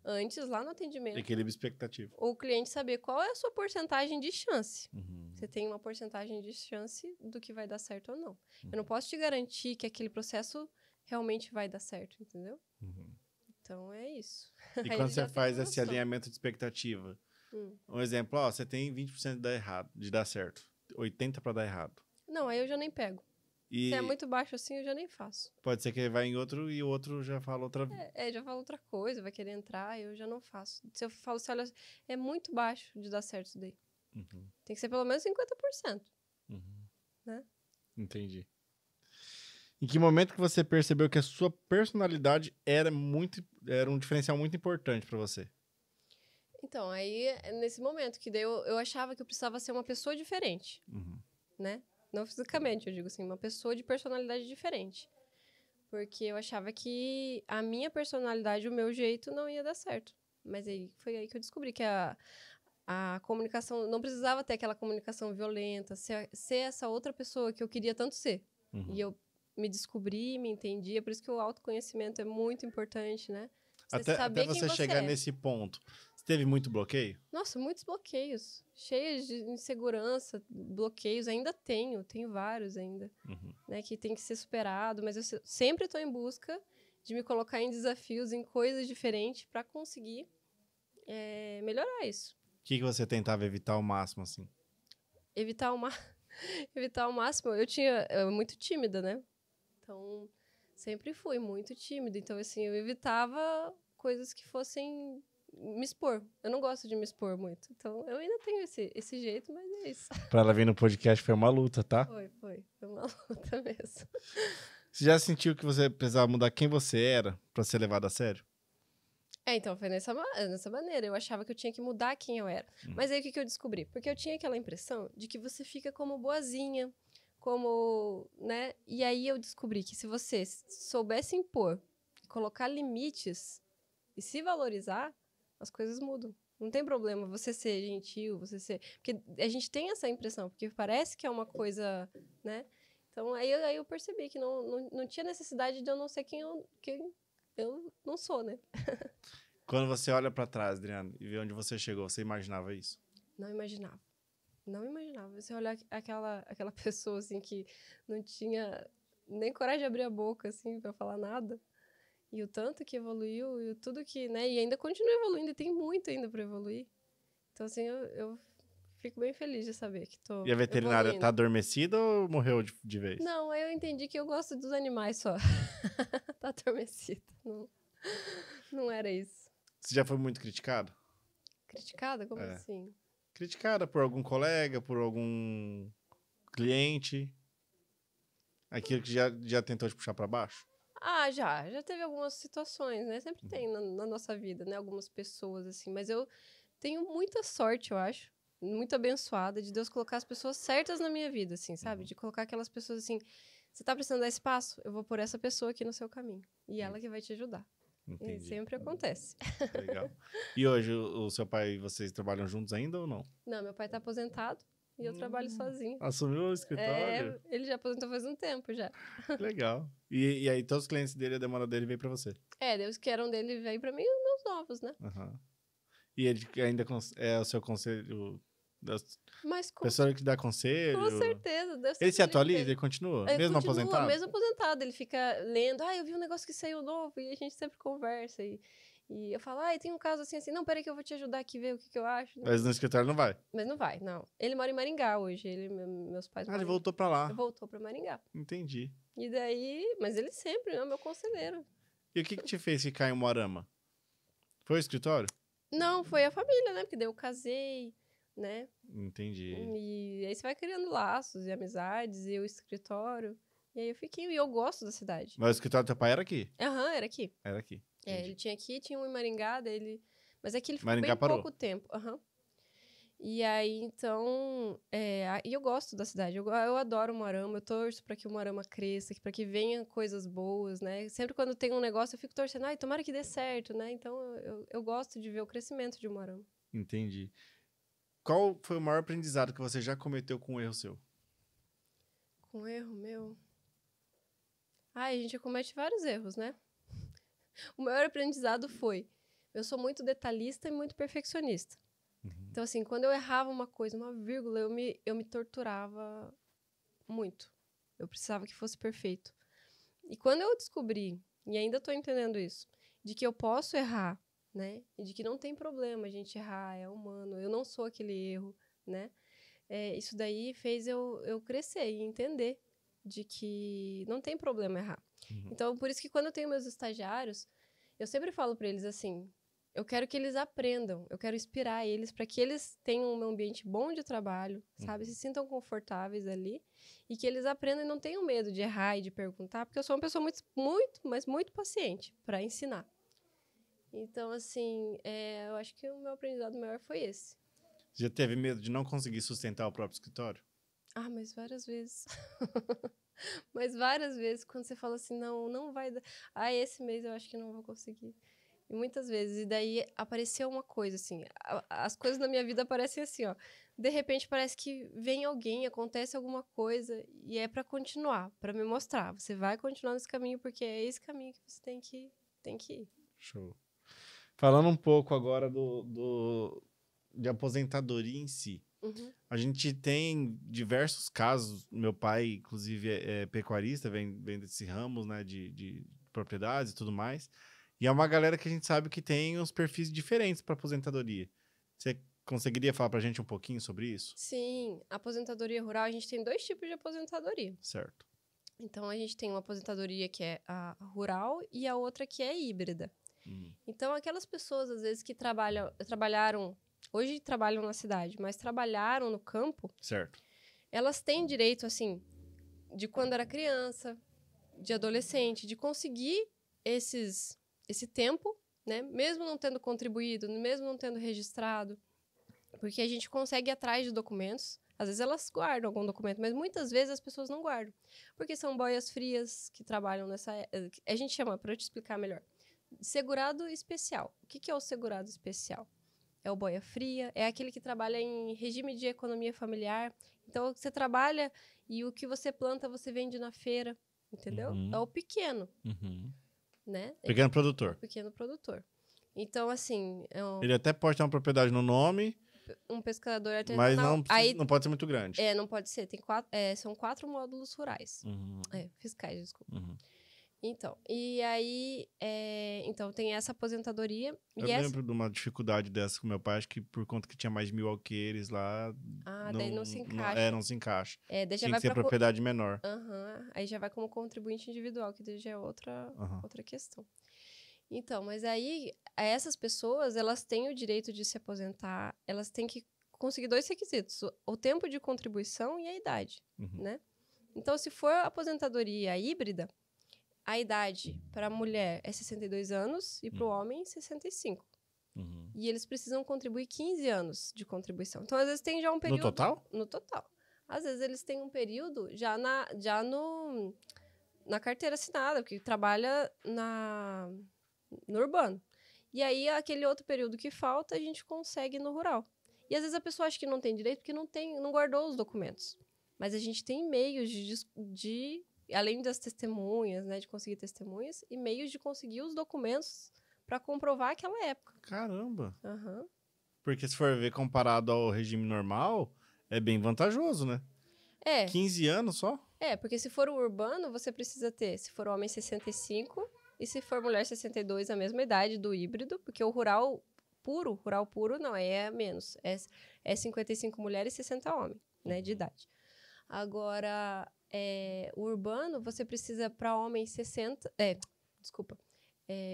Antes, lá no atendimento, Equilíbrio expectativa. o cliente saber qual é a sua porcentagem de chance. Uhum. Você tem uma porcentagem de chance do que vai dar certo ou não. Eu não posso te garantir que aquele processo realmente vai dar certo, entendeu? Uhum. Então, é isso. E Aí quando ele você já tem faz uma esse noção. alinhamento de expectativa, Hum. um exemplo, ó, você tem 20% de dar errado, de dar certo, 80% para dar errado. Não, aí eu já nem pego. E Se é muito baixo assim, eu já nem faço. pode ser que ele vá em outro e o outro já fala outra. Já fala outra coisa, vai querer entrar, eu já não faço. Se eu falo assim, olha, é muito baixo de dar certo isso daí. Uhum, Tem que ser pelo menos 50%. uhum. Né? Entendi. Em que momento que você percebeu que a sua personalidade era um diferencial muito importante para você? Então, aí é nesse momento que daí eu achava que eu precisava ser uma pessoa diferente, Uhum. né? Não fisicamente, eu digo assim, uma pessoa de personalidade diferente. Porque eu achava que a minha personalidade, o meu jeito, não ia dar certo. Mas aí foi aí que eu descobri que a comunicação não precisava ter aquela comunicação violenta, ser essa outra pessoa que eu queria tanto ser. Uhum. E eu me descobri, me entendi. É por isso que o autoconhecimento é muito importante, né? Você Até saber você quem você chegar é. nesse ponto, você teve muito bloqueio? Nossa, muitos bloqueios. Cheios de insegurança, bloqueios. Ainda tenho vários ainda, Uhum. né? Que tem que ser superado. Mas eu sempre estou em busca de me colocar em desafios, em coisas diferentes para conseguir melhorar isso. O que você tentava evitar ao máximo, assim? Evitar ao máximo. Eu muito tímida, né? Então, sempre fui muito tímida. Então, assim, eu evitava coisas que fossem me expor. Eu não gosto de me expor muito. Então, eu ainda tenho esse jeito, mas é isso. Pra ela vir no podcast foi uma luta, tá? Foi uma luta mesmo. Você já sentiu que você precisava mudar quem você era pra ser levado a sério? Então, foi nessa maneira. Eu achava que eu tinha que mudar quem eu era. Mas aí, o que eu descobri? Porque eu tinha aquela impressão de que você fica como boazinha, como, né? E aí, eu descobri que se você soubesse impor, colocar limites e se valorizar, as coisas mudam. Não tem problema você ser gentil, você ser... Porque a gente tem essa impressão, porque parece que é uma coisa, né? Então, aí eu percebi que não tinha necessidade de eu não ser quem eu não sou, né? Quando você olha pra trás, Adriana, e vê onde você chegou, você imaginava isso? Não imaginava. Não imaginava. Você olhar aquela pessoa, assim, que não tinha nem coragem de abrir a boca, assim, pra falar nada. E o tanto que evoluiu, e o tudo que, né? E ainda continua evoluindo, e tem muito ainda pra evoluir. Então, assim, eu fico bem feliz de saber que tô E a veterinária evoluindo. tá adormecida ou morreu de vez? Não, aí eu entendi que eu gosto dos animais só. Tá adormecida. Não era isso. Você já foi muito criticado? Criticada? Como É. assim? Criticada por algum colega, por algum cliente? Aquilo que já tentou te puxar pra baixo? Ah, já teve algumas situações, né? Sempre tem na nossa vida, né? Algumas pessoas, assim. Mas eu tenho muita sorte, eu acho. Muito abençoada de Deus colocar as pessoas certas na minha vida, assim, sabe? De colocar aquelas pessoas assim... Você tá precisando dar esse passo? Eu vou pôr essa pessoa aqui no seu caminho. E ela que vai te ajudar. E Entendi. sempre acontece. Legal. E hoje o seu pai e vocês trabalham juntos ainda ou não? Não, meu pai tá aposentado e eu trabalho sozinha. Assumiu o escritório? Ele já aposentou faz um tempo já. Legal. E aí todos os clientes dele, a demanda dele veio pra você? Deus que eram dele veio pra mim e os meus novos, né? Aham. E ele ainda é o seu conselho... Mas Pessoa que dá conselho? com certeza. Deus Ele se sempre atualiza? libera. Ele continua? Ele Mesmo continua, aposentado? mesmo aposentado. Ele fica lendo. Eu vi um negócio que saiu novo. E a gente sempre conversa. E eu falo, tem um caso assim. Não, peraí que eu vou te ajudar aqui, ver o que eu acho. Mas no escritório não vai? Mas não vai, não. Ele mora em Maringá hoje. Meus pais moram Ele em- voltou pra lá. Ele voltou pra Maringá. Entendi. E daí... Mas ele sempre é meu conselheiro. E o que te fez ficar em Moarama? Foi o escritório? Não, foi a família, né? Porque daí eu casei, né? Entendi. E aí você vai criando laços e amizades e o escritório. E aí eu fiquei... E eu gosto da cidade. Mas o escritório do teu pai era aqui? Era aqui. Era aqui. Ele tinha aqui, tinha um em Maringá, dele... Mas aqui ele ficou Maringá bem parou. pouco tempo. E aí, então... E eu gosto da cidade. Eu adoro o Moarama. Eu torço para que o Moarama cresça, para que venham coisas boas, né? Sempre quando tem um negócio, eu fico torcendo. Tomara que dê certo, né? Então, eu gosto de ver o crescimento de Moarama. Entendi. Qual foi o maior aprendizado que você já cometeu com um erro seu? Com erro meu... a gente comete vários erros, né? O maior aprendizado foi... eu sou muito detalhista e muito perfeccionista. Uhum. Então, assim, quando eu errava uma coisa, uma vírgula, eu me torturava muito. Eu precisava que fosse perfeito. E quando eu descobri, e ainda estou entendendo isso, de que eu posso errar, né? E de que não tem problema a gente errar, é humano, eu não sou aquele erro, né? Isso daí fez eu crescer e entender de que não tem problema errar. Uhum. Então, por isso que quando eu tenho meus estagiários, eu sempre falo para eles assim, eu quero que eles aprendam, eu quero inspirar eles para que eles tenham um ambiente bom de trabalho, sabe? Se sintam confortáveis ali e que eles aprendam e não tenham medo de errar e de perguntar, porque eu sou uma pessoa mas muito paciente para ensinar. Então, assim, eu acho que o meu aprendizado maior foi esse. Já teve medo de não conseguir sustentar o próprio escritório? Ah, mas várias vezes. Mas várias vezes, quando você fala assim, não vai dar. Ah, esse mês eu acho que não vou conseguir. E muitas vezes. E daí apareceu uma coisa, assim. As coisas na minha vida aparecem assim, ó. De repente parece que vem alguém, acontece alguma coisa e é pra continuar, pra me mostrar. Você vai continuar nesse caminho porque é esse caminho que você tem que ir. Show. Falando um pouco agora de aposentadoria em si. Uhum. A gente tem diversos casos. Meu pai, inclusive, é pecuarista, vem desse ramo, né, de propriedades e tudo mais. E é uma galera que a gente sabe que tem uns perfis diferentes para aposentadoria. Você conseguiria falar para a gente um pouquinho sobre isso? Sim, aposentadoria rural, a gente tem 2 tipos de aposentadoria. Certo. Então, a gente tem uma aposentadoria que é a rural e a outra que é híbrida. Então, aquelas pessoas, às vezes, que trabalharam, hoje trabalham na cidade, mas trabalharam no campo, Certo. elas têm direito, assim, de quando era criança, de adolescente, de conseguir esse tempo, né? Mesmo não tendo contribuído, mesmo não tendo registrado, porque a gente consegue ir atrás de documentos. Às vezes elas guardam algum documento, mas muitas vezes as pessoas não guardam, porque são boias frias que trabalham nessa... A gente chama, para eu te explicar melhor, segurado especial. O que é o segurado especial? É o boia fria, é aquele que trabalha em regime de economia familiar. Então, você trabalha e o que você planta, você vende na feira, entendeu? Uhum. É o pequeno, Uhum. né? Pequeno É o produtor. pequeno produtor. Então, assim, Ele até pode ter uma propriedade no nome, um pescador mas artesanal... não pode ser muito grande. Não pode ser. São 4 módulos rurais. Uhum. Fiscais, desculpa. Uhum. Então, e aí, então tem essa aposentadoria. Eu lembro de uma dificuldade dessa com meu pai, acho que por conta que tinha mais de 1.000 alqueires lá, daí não se encaixa. não se encaixa. Daí já Tinha vai que ser propriedade menor. Aí já vai como contribuinte individual, que daí já é outra questão. Então, mas aí, essas pessoas, elas têm o direito de se aposentar, elas têm que conseguir 2 requisitos, o tempo de contribuição e a idade, né? Então, se for aposentadoria híbrida, a idade para a mulher é 62 anos e para o homem 65. E eles precisam contribuir 15 anos de contribuição. Então, às vezes tem já um período... No total? No total. Às vezes eles têm um período já na carteira assinada, porque trabalha no urbano. E aí, aquele outro período que falta, a gente consegue no rural. E às vezes a pessoa acha que não tem direito porque não guardou os documentos. Mas a gente tem meios de além das testemunhas, né, de conseguir testemunhas, e meios de conseguir os documentos para comprovar aquela época. Caramba! Uhum. Porque se for ver comparado ao regime normal, é bem vantajoso, né? 15 anos só? Porque se for o urbano, você precisa ter, se for homem, 65, e se for mulher, 62, a mesma idade do híbrido, porque o rural puro não, é menos. É 55 mulheres e 60 homens, né, de idade. Agora, o urbano, você precisa, para homem,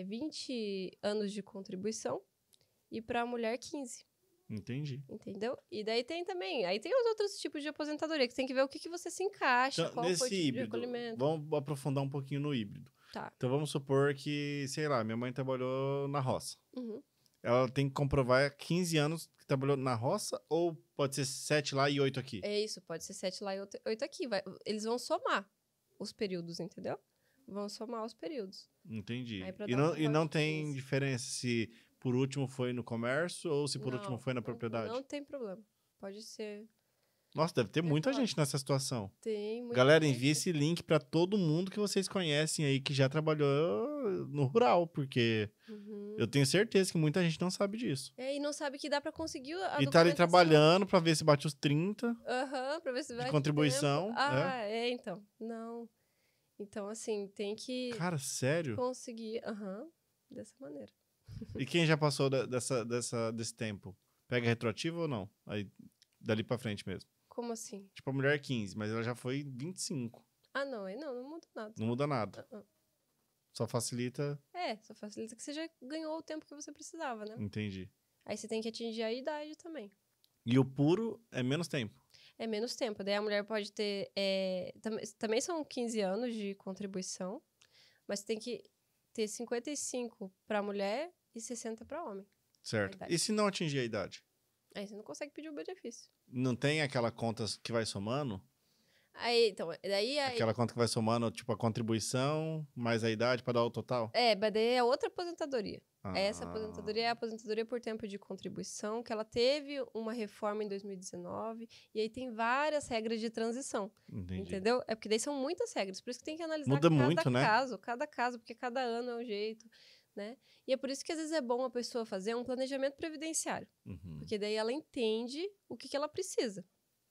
20 anos de contribuição e para mulher, 15. Entendi. Entendeu? E daí tem também, aí tem os outros tipos de aposentadoria, que você tem que ver o que você se encaixa, Então, qual foi o tipo híbrido, de recolhimento. vamos aprofundar um pouquinho no híbrido. Tá. Então, vamos supor que, sei lá, minha mãe trabalhou na roça. Ela tem que comprovar 15 anos que trabalhou na roça ou pode ser 7 lá e 8 aqui? É isso, pode ser 7 lá e 8 aqui. Eles vão somar os períodos, entendeu? Vão somar os períodos. Entendi. E não tem diferença se por último foi no comércio ou se por último foi na propriedade? Não tem problema. Pode ser Nossa, deve ter É muita foda. gente nessa situação. Tem muita Galera, gente. envia esse link pra todo mundo que vocês conhecem aí que já trabalhou no rural, porque Uhum. eu tenho certeza que muita gente não sabe disso. E não sabe que dá pra conseguir a E tá ali documentação. trabalhando pra ver se bate os 30 Aham, pra ver se vai de ter contribuição. tempo. Então. Não. Então, assim, tem que Cara, sério? conseguir. Dessa maneira. E quem já passou desse tempo? Pega retroativo ou não? Aí, dali pra frente mesmo. Como assim? Tipo, a mulher 15, mas ela já foi 25. Não, aí não muda nada. Não muda nada. Ah. Só facilita. Só facilita que você já ganhou o tempo que você precisava, né? Entendi. Aí você tem que atingir a idade também. E o puro é menos tempo. É menos tempo. Daí a mulher pode ter. Também são 15 anos de contribuição, mas tem que ter 55 para mulher e 60 para homem. Certo. idade. E se não atingir a idade? Aí você não consegue pedir o benefício. Não tem aquela conta que vai somando? Aí, então, daí. Aquela conta que vai somando, tipo, a contribuição mais a idade pra dar o total? Mas daí é outra aposentadoria. Ah. Essa aposentadoria é a aposentadoria por tempo de contribuição, que ela teve uma reforma em 2019, e aí tem várias regras de transição. Entendi. Entendeu? É porque daí são muitas regras, por isso que tem que analisar Muda muito, né? cada caso, porque cada ano é um jeito, né? E é por isso que às vezes é bom a pessoa fazer um planejamento previdenciário, Uhum. porque daí ela entende o que ela precisa.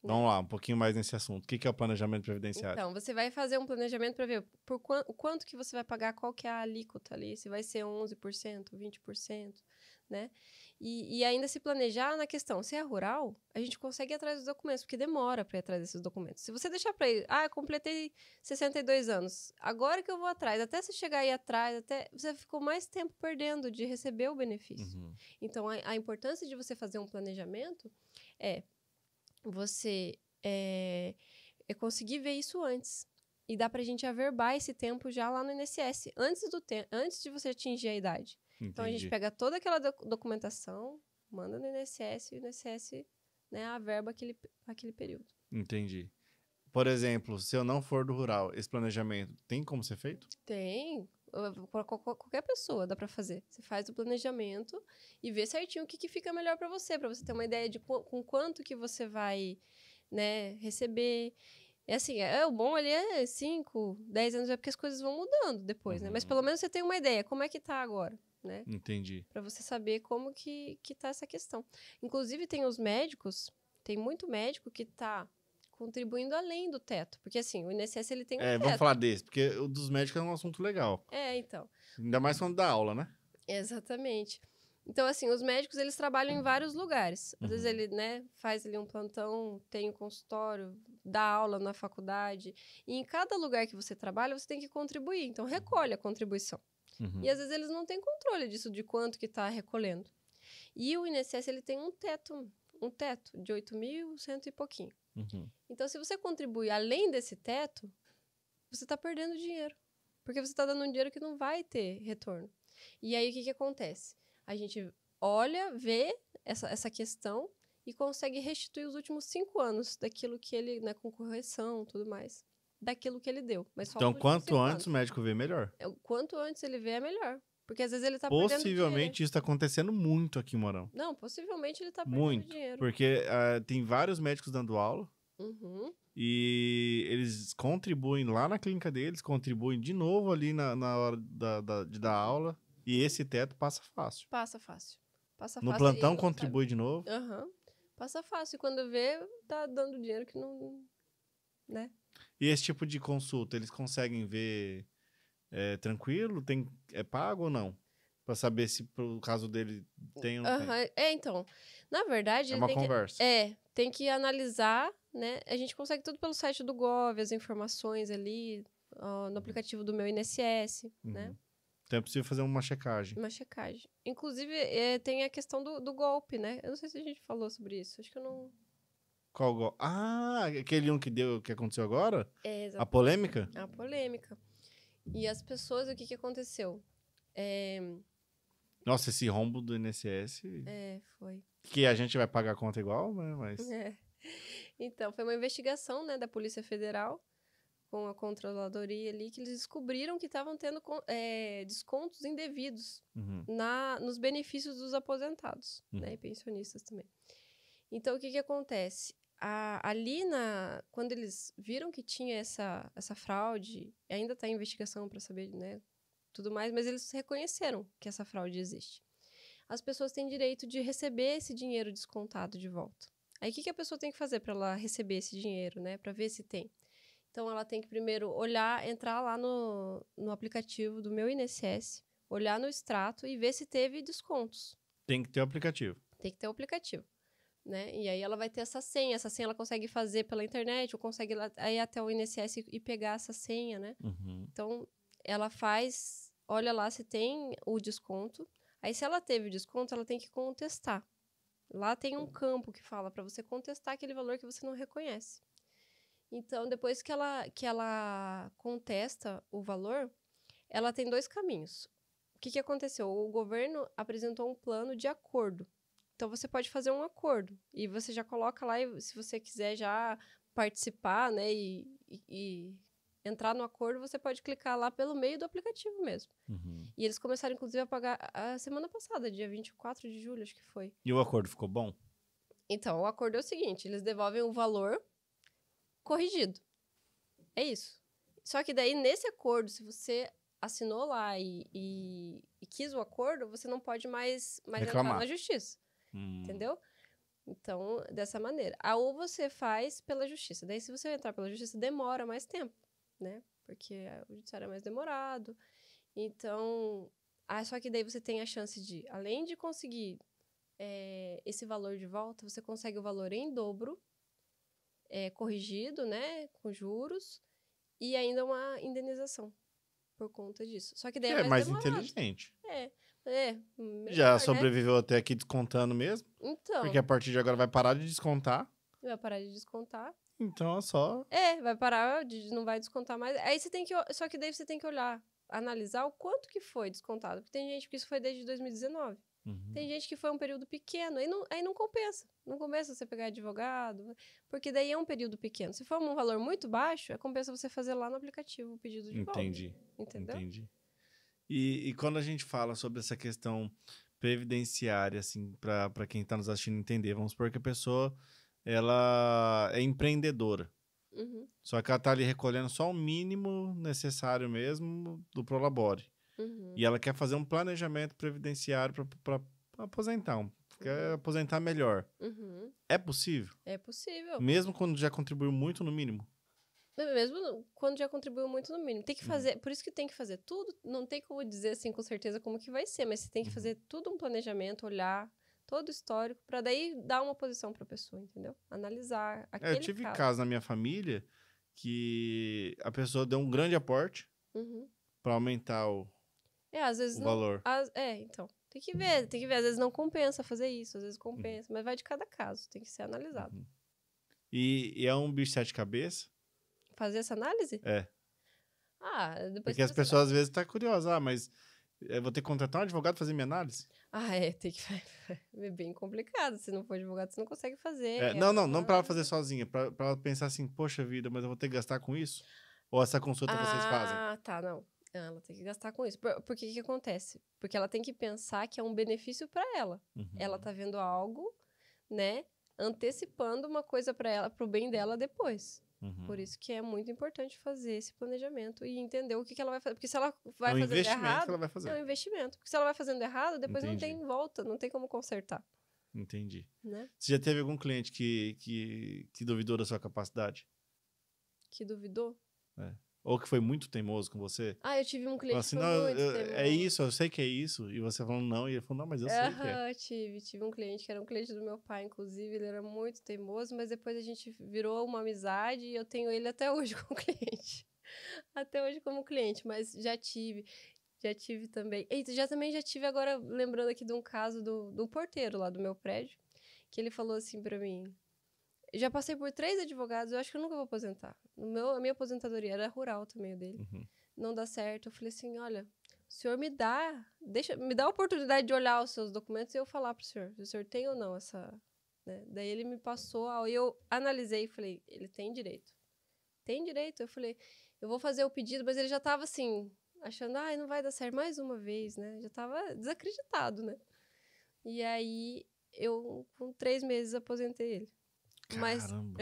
Vamos lá, um pouquinho mais nesse assunto. O que é o planejamento previdenciário? Então, você vai fazer um planejamento para ver o quanto que você vai pagar, qual que é a alíquota ali, se vai ser 11%, 20%, né? E ainda se planejar na questão, se é rural, a gente consegue ir atrás dos documentos, porque demora para ir atrás desses documentos. Se você deixar para ir, eu completei 62 anos, agora que eu vou atrás, até você chegar aí atrás, até você ficou mais tempo perdendo de receber o benefício. Uhum. Então, a importância de você fazer um planejamento é você conseguir ver isso antes. E dá pra gente averbar esse tempo já lá no INSS, antes de você atingir a idade. Entendi. Então, a gente pega toda aquela documentação, manda no INSS, e o INSS, né, averba aquele período. Entendi. Por exemplo, se eu não for do rural, esse planejamento tem como ser feito? Tem. Qualquer pessoa dá pra fazer. Você faz o planejamento e vê certinho o que fica melhor pra você ter uma ideia de com quanto que você vai, né, receber. É assim, o bom ali é 5, 10 anos, porque as coisas vão mudando depois, né? Mas pelo menos você tem uma ideia, como é que tá agora, né? Entendi. Pra você saber como que tá essa questão. Inclusive, tem muito médico que tá contribuindo além do teto. Porque, assim, o INSS, ele tem um teto. Vamos falar desse, porque o dos médicos é um assunto legal. Então. Ainda mais quando dá aula, né? Exatamente. Então, assim, os médicos, eles trabalham em vários lugares. Às vezes ele, né, faz ali um plantão, tem um consultório, dá aula na faculdade. E em cada lugar que você trabalha, você tem que contribuir. Então, recolhe a contribuição. Uhum. E às vezes eles não têm controle disso, de quanto que está recolhendo. E o INSS, ele tem um teto de 8.100 e pouquinho. Uhum. Então, se você contribui além desse teto, você está perdendo dinheiro. Porque você está dando um dinheiro que não vai ter retorno. E aí, o que acontece? A gente olha, vê essa questão e consegue restituir os últimos 5 anos daquilo que ele, né, com correção, tudo mais, daquilo que ele deu. Mas só Então, os últimos quanto 5 antes anos. o médico vê, melhor. Quanto antes ele vê, é melhor. Porque às vezes ele tá perdendo dinheiro. Possivelmente isso está acontecendo muito aqui em Mourão. Não, possivelmente ele tá perdendo Muito. dinheiro. Porque tem vários médicos dando aula. Uhum. E eles contribuem lá na clínica deles, contribuem de novo ali na hora de dar aula. E esse teto passa fácil. Passa fácil. No plantão contribui de novo. Passa fácil. E quando vê, tá dando dinheiro que não... né? E esse tipo de consulta, eles conseguem ver tranquilo? É pago ou não? Pra saber se pro caso dele tem ou não tem. Então, na verdade... É uma conversa. Tem que analisar, né? A gente consegue tudo pelo site do Gov, as informações ali, no aplicativo do meu INSS, né? Então é possível fazer uma checagem. Uma checagem. Inclusive, tem a questão do golpe, né? Eu não sei se a gente falou sobre isso. Acho que eu não... Qual golpe? Aquele que aconteceu agora? Exatamente. A polêmica? A polêmica. E as pessoas, o que aconteceu? Nossa, esse rombo do INSS... Foi. Que a gente vai pagar a conta igual, né? Mas... Então, foi uma investigação, né, da Polícia Federal com a controladoria ali, que eles descobriram que estavam tendo descontos indevidos nos benefícios dos aposentados, né, e pensionistas também. Então, o que acontece? quando eles viram que tinha essa fraude, ainda está em investigação para saber, né, tudo mais, mas eles reconheceram que essa fraude existe. As pessoas têm direito de receber esse dinheiro descontado de volta. Aí, o que a pessoa tem que fazer para ela receber esse dinheiro, né, para ver se tem? Então, ela tem que primeiro entrar lá no aplicativo do meu INSS, olhar no extrato e ver se teve descontos. Tem que ter o aplicativo. Tem que ter o aplicativo. Né? E aí ela vai ter essa senha ela consegue fazer pela internet, ou consegue ir até o INSS e pegar essa senha, né? Uhum. Então, ela olha lá se tem o desconto, aí se ela teve o desconto, ela tem que contestar. Lá tem um campo que fala para você contestar aquele valor que você não reconhece. Então, depois que ela contesta o valor, ela tem 2 caminhos. O que aconteceu? O governo apresentou um plano de acordo. Então, você pode fazer um acordo e você já coloca lá, e se você quiser já participar, né, e entrar no acordo, você pode clicar lá pelo meio do aplicativo mesmo. Uhum. E eles começaram, inclusive, a pagar a semana passada, dia 24 de julho, acho que foi. E o acordo ficou bom? Então, o acordo é o seguinte, eles devolvem o valor corrigido. É isso. Só que daí, nesse acordo, se você assinou lá e quis o acordo, você não pode mais entrar na justiça. Entendeu? Então, dessa maneira. Ou você faz pela justiça. Daí, se você entrar pela justiça, demora mais tempo, né? Porque o judiciário é mais demorado. Então, só que daí você tem a chance de, além de conseguir esse valor de volta, você consegue o valor em dobro, corrigido, né? Com juros, e ainda uma indenização por conta disso. Só que daí é mais demorado. Inteligente. Melhor, já sobreviveu até aqui descontando mesmo. Então. Porque a partir de agora vai parar de descontar. Vai parar de descontar. Então é só. Vai parar, não vai descontar mais. Aí você tem que. Só que daí você tem que olhar, analisar o quanto que foi descontado. Porque tem gente que isso foi desde 2019. Uhum. Tem gente que foi um período pequeno. Aí não compensa. Não compensa você pegar advogado. Porque daí é um período pequeno. Se for um valor muito baixo, compensa você fazer lá no aplicativo o pedido de volta. Entendi. Entendeu? Entendi. E quando a gente fala sobre essa questão previdenciária, assim, para quem está nos assistindo entender, vamos supor que a pessoa ela é empreendedora. Uhum. Só que ela está ali recolhendo só o mínimo necessário mesmo do Prolabore. Uhum. E ela quer fazer um planejamento previdenciário para aposentar, quer aposentar melhor. Uhum. É possível? É possível. Mesmo quando já contribuiu muito no mínimo? Mesmo quando já contribuiu muito no mínimo. Tem que fazer, por isso que tem que fazer tudo. Não tem como dizer assim com certeza como que vai ser, mas você tem que fazer tudo um planejamento, olhar todo o histórico, para daí dar uma posição para a pessoa, entendeu? Analisar aquele Eu tive casos na minha família que a pessoa deu um grande aporte para aumentar às vezes o valor. Então. Tem que ver. Às vezes não compensa fazer isso, às vezes compensa, mas vai de cada caso, tem que ser analisado. E é um bicho de 7 cabeças? Fazer essa análise? Depois porque as pessoas às vezes estão curiosas. Mas eu vou ter que contratar um advogado para fazer minha análise? Tem que... É bem complicado. Se não for advogado, você não consegue fazer. Não para ela fazer sozinha. Para ela pensar assim, poxa vida, mas eu vou ter que gastar com isso? Ou essa consulta vocês fazem? Não. Ela tem que gastar com isso. Porque o que acontece? Porque ela tem que pensar que é um benefício para ela. Ela tá vendo algo, né? Antecipando uma coisa para ela, pro bem dela depois. Por isso que é muito importante fazer esse planejamento e entender o que ela vai fazer. Porque se ela vai fazendo errado... que ela vai fazer. É um investimento. Porque se ela vai fazendo errado, depois Entendi. não tem volta, não tem como consertar. Entendi. Né? Você já teve algum cliente que duvidou da sua capacidade? Que duvidou? Ou que foi muito teimoso com você? Eu tive um cliente assim, que foi muito teimoso. É isso, eu sei que é isso. E você falando não, e ele falou, não, mas eu sei que é. Tive um cliente que era um cliente do meu pai, inclusive, ele era muito teimoso, mas depois a gente virou uma amizade e eu tenho ele até hoje como cliente. Até hoje como cliente, mas já tive também. Eita, já tive agora, lembrando aqui de um caso do porteiro lá do meu prédio, que ele falou assim pra mim, já passei por 3 advogados, eu acho que eu nunca vou aposentar. A minha aposentadoria era rural também, o dele. Não dá certo. Eu falei assim, olha, o senhor me dá a oportunidade de olhar os seus documentos e eu falar pro senhor, se o senhor tem ou não essa... Né? Daí ele me passou, aí eu analisei e falei, ele tem direito. Tem direito. Eu falei, eu vou fazer o pedido, mas ele já tava assim, achando, não vai dar certo mais uma vez, né? Já tava desacreditado, né? E aí, eu, com 3 meses, aposentei ele. Mas, Caramba.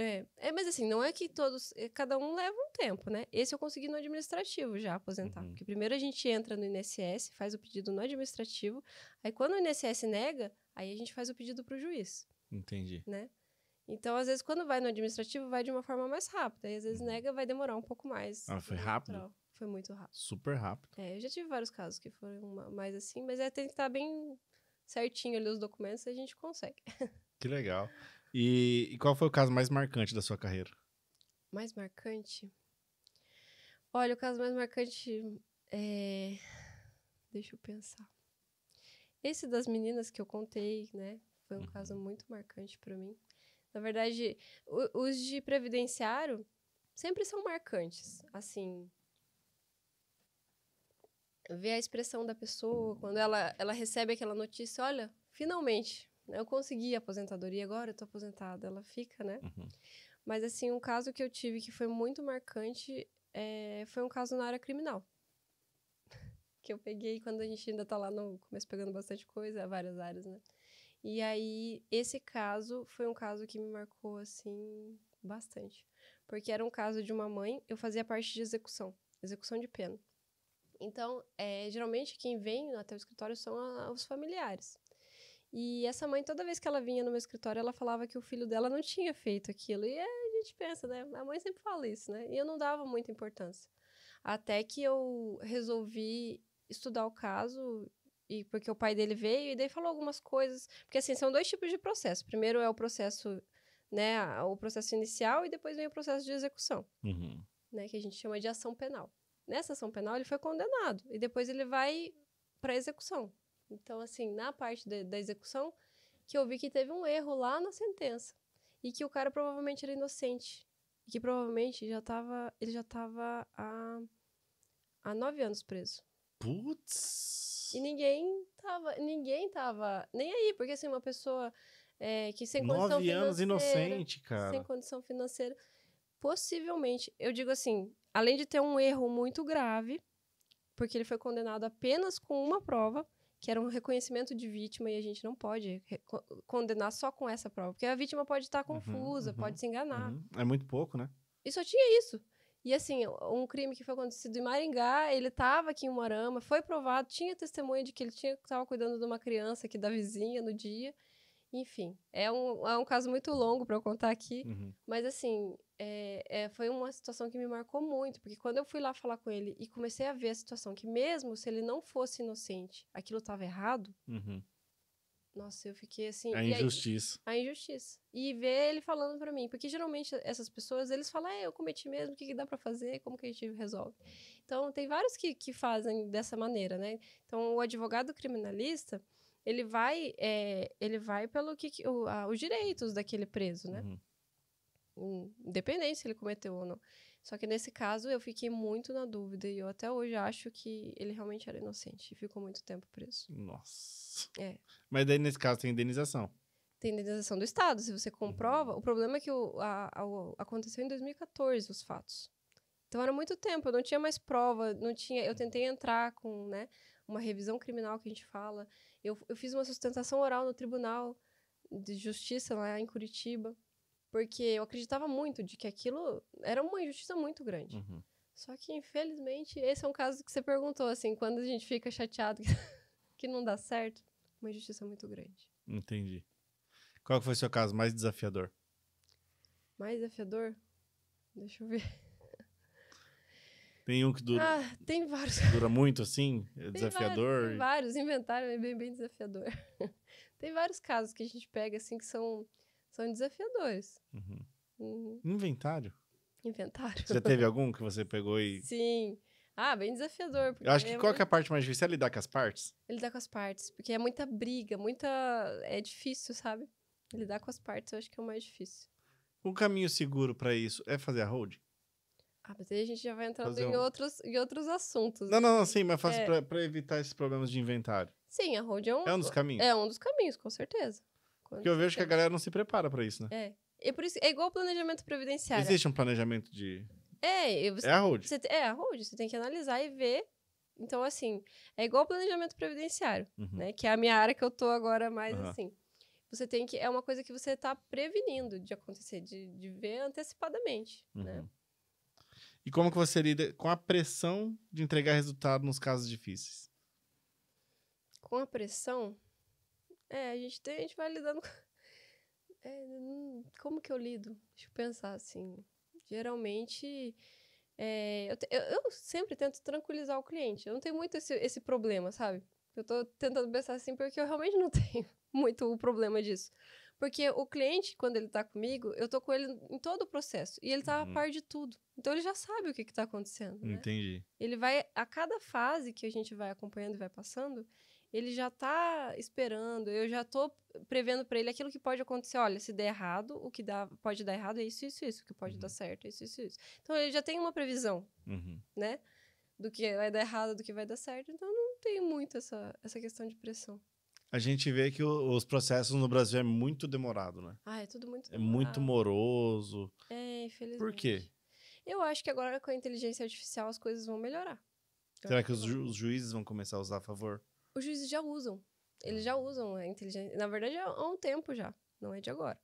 mas assim, não é que todos... Cada um leva um tempo, né? Esse eu consegui no administrativo já aposentar. Porque primeiro a gente entra no INSS, faz o pedido no administrativo. Aí quando o INSS nega, aí a gente faz o pedido pro juiz. Entendi. Né? Então, às vezes, quando vai no administrativo, vai de uma forma mais rápida. E às vezes nega, vai demorar um pouco mais. Ah, foi rápido? Natural. Foi muito rápido. Super rápido. Eu já tive vários casos que foram mais assim, mas tem que estar bem certinho ali os documentos e a gente consegue. Que legal. E qual foi o caso mais marcante da sua carreira? Mais marcante? Olha, o caso mais marcante é... Deixa eu pensar. Esse das meninas que eu contei, né? Foi um caso muito marcante para mim. Na verdade, os de previdenciário sempre são marcantes. Assim, ver a expressão da pessoa, quando ela recebe aquela notícia, olha, finalmente, eu consegui a aposentadoria, agora eu tô aposentada. Ela fica, né? Mas, assim, um caso que eu tive que foi muito marcante foi um caso na área criminal. Que eu peguei quando a gente ainda tá lá no começo pegando bastante coisa, várias áreas, né? E aí, esse caso foi um caso que me marcou, assim, bastante. Porque era um caso de uma mãe, eu fazia parte de execução de pena. Então, geralmente, quem vem até o escritório são os familiares. E essa mãe, toda vez que ela vinha no meu escritório, ela falava que o filho dela não tinha feito aquilo. E a gente pensa, né? A mãe sempre fala isso, né? E eu não dava muita importância. Até que eu resolvi estudar o caso, porque o pai dele veio e daí falou algumas coisas. Porque, assim, são 2 tipos de processo. Primeiro é o processo, né? O processo inicial e depois vem o processo de execução, né? Que a gente chama de ação penal. Nessa ação penal, ele foi condenado. E depois ele vai para execução. Então, assim, na parte da execução, que eu vi que teve um erro lá na sentença. E que o cara provavelmente era inocente. E que provavelmente ele já estava há 9 anos preso. Putz! E ninguém tava nem aí. Porque, assim, uma pessoa que sem condição 9 anos financeira... inocente, cara. Sem condição financeira. Possivelmente, eu digo assim, além de ter um erro muito grave, porque ele foi condenado apenas com uma prova, que era um reconhecimento de vítima, e a gente não pode condenar só com essa prova, porque a vítima pode estar confusa, pode se enganar. É muito pouco, né? E só tinha isso. E assim, um crime que foi acontecido em Maringá, ele estava aqui em Umuarama, foi provado, tinha testemunha de que ele estava cuidando de uma criança aqui da vizinha no dia. Enfim, é um caso muito longo para eu contar aqui, mas assim, foi uma situação que me marcou muito, porque quando eu fui lá falar com ele e comecei a ver a situação, que mesmo se ele não fosse inocente, aquilo estava errado, nossa, eu fiquei assim... A injustiça. A injustiça. E ver ele falando para mim, porque geralmente essas pessoas, eles falam, eu cometi mesmo, o que dá para fazer, como que a gente resolve? Então, tem vários que fazem dessa maneira, né? Então, o advogado criminalista... Ele vai pelo os direitos daquele preso, né? Independente se ele cometeu ou não. Só que nesse caso eu fiquei muito na dúvida e eu até hoje acho que ele realmente era inocente e ficou muito tempo preso. Nossa. Mas daí nesse caso tem indenização. Tem indenização do Estado, se você comprova. O problema é que aconteceu em 2014 os fatos. Então era muito tempo, eu não tinha mais prova, eu tentei entrar com, né, uma revisão criminal que a gente fala. Eu fiz uma sustentação oral no Tribunal de Justiça lá em Curitiba, porque eu acreditava muito de que aquilo era uma injustiça muito grande. Só que, infelizmente, esse é um caso que você perguntou, assim, quando a gente fica chateado que não dá certo, uma injustiça muito grande. Entendi. Qual foi o seu caso mais desafiador? Mais desafiador? Deixa eu ver. Tem um que dura... tem vários. Dura muito, assim? É desafiador? Tem vários. Inventário é bem desafiador. Tem vários casos que a gente pega, assim, que são desafiadores. Inventário? Inventário. Você já teve algum que você pegou e... Sim. Bem desafiador. Eu acho que qual que é a parte mais difícil? É lidar com as partes? É lidar com as partes. Porque é muita briga, é difícil, sabe? Lidar com as partes eu acho que é o mais difícil. Um caminho seguro pra isso é fazer a hold? Mas aí a gente já vai entrando em outros assuntos. Não, sim, mas faço pra evitar esses problemas de inventário. Sim, a hold é um dos caminhos? É um dos caminhos, com certeza. Porque eu vejo que a galera não se prepara pra isso, né? E por isso, é igual o planejamento previdenciário. Existe um planejamento de... É a hold. A hold, você tem que analisar e ver. Então, assim, é igual o planejamento previdenciário, né? Que é a minha área que eu tô agora mais, assim. você tem que... É uma coisa que você tá prevenindo de acontecer, de ver antecipadamente, né? E como que você lida com a pressão de entregar resultado nos casos difíceis? Com a pressão, a gente vai lidando... como que eu lido? Deixa eu pensar, assim. Geralmente, eu sempre tento tranquilizar o cliente. Eu não tenho muito esse problema, sabe? Eu tô tentando pensar assim porque eu realmente não tenho muito o problema disso. Porque o cliente, quando ele tá comigo, eu tô com ele em todo o processo. E ele tá a par de tudo. Então, ele já sabe o que tá acontecendo, né? Entendi. Ele vai... A cada fase que a gente vai acompanhando e vai passando, ele já tá esperando. Eu já tô prevendo para ele aquilo que pode acontecer. Olha, se der errado, o que pode dar errado é isso, isso, isso. O que pode dar certo é isso, isso, isso. Então, ele já tem uma previsão, né? Do que vai dar errado, do que vai dar certo. Então, não tem muito essa questão de pressão. A gente vê que os processos no Brasil é muito demorado, né? É tudo muito É demorado. muito moroso. Infelizmente. Por quê? Eu acho que agora com a inteligência artificial as coisas vão melhorar. Será que os juízes vão começar a usar a favor? Os juízes já usam. Eles já usam a inteligência. Na verdade, há um tempo já. Não é de agora.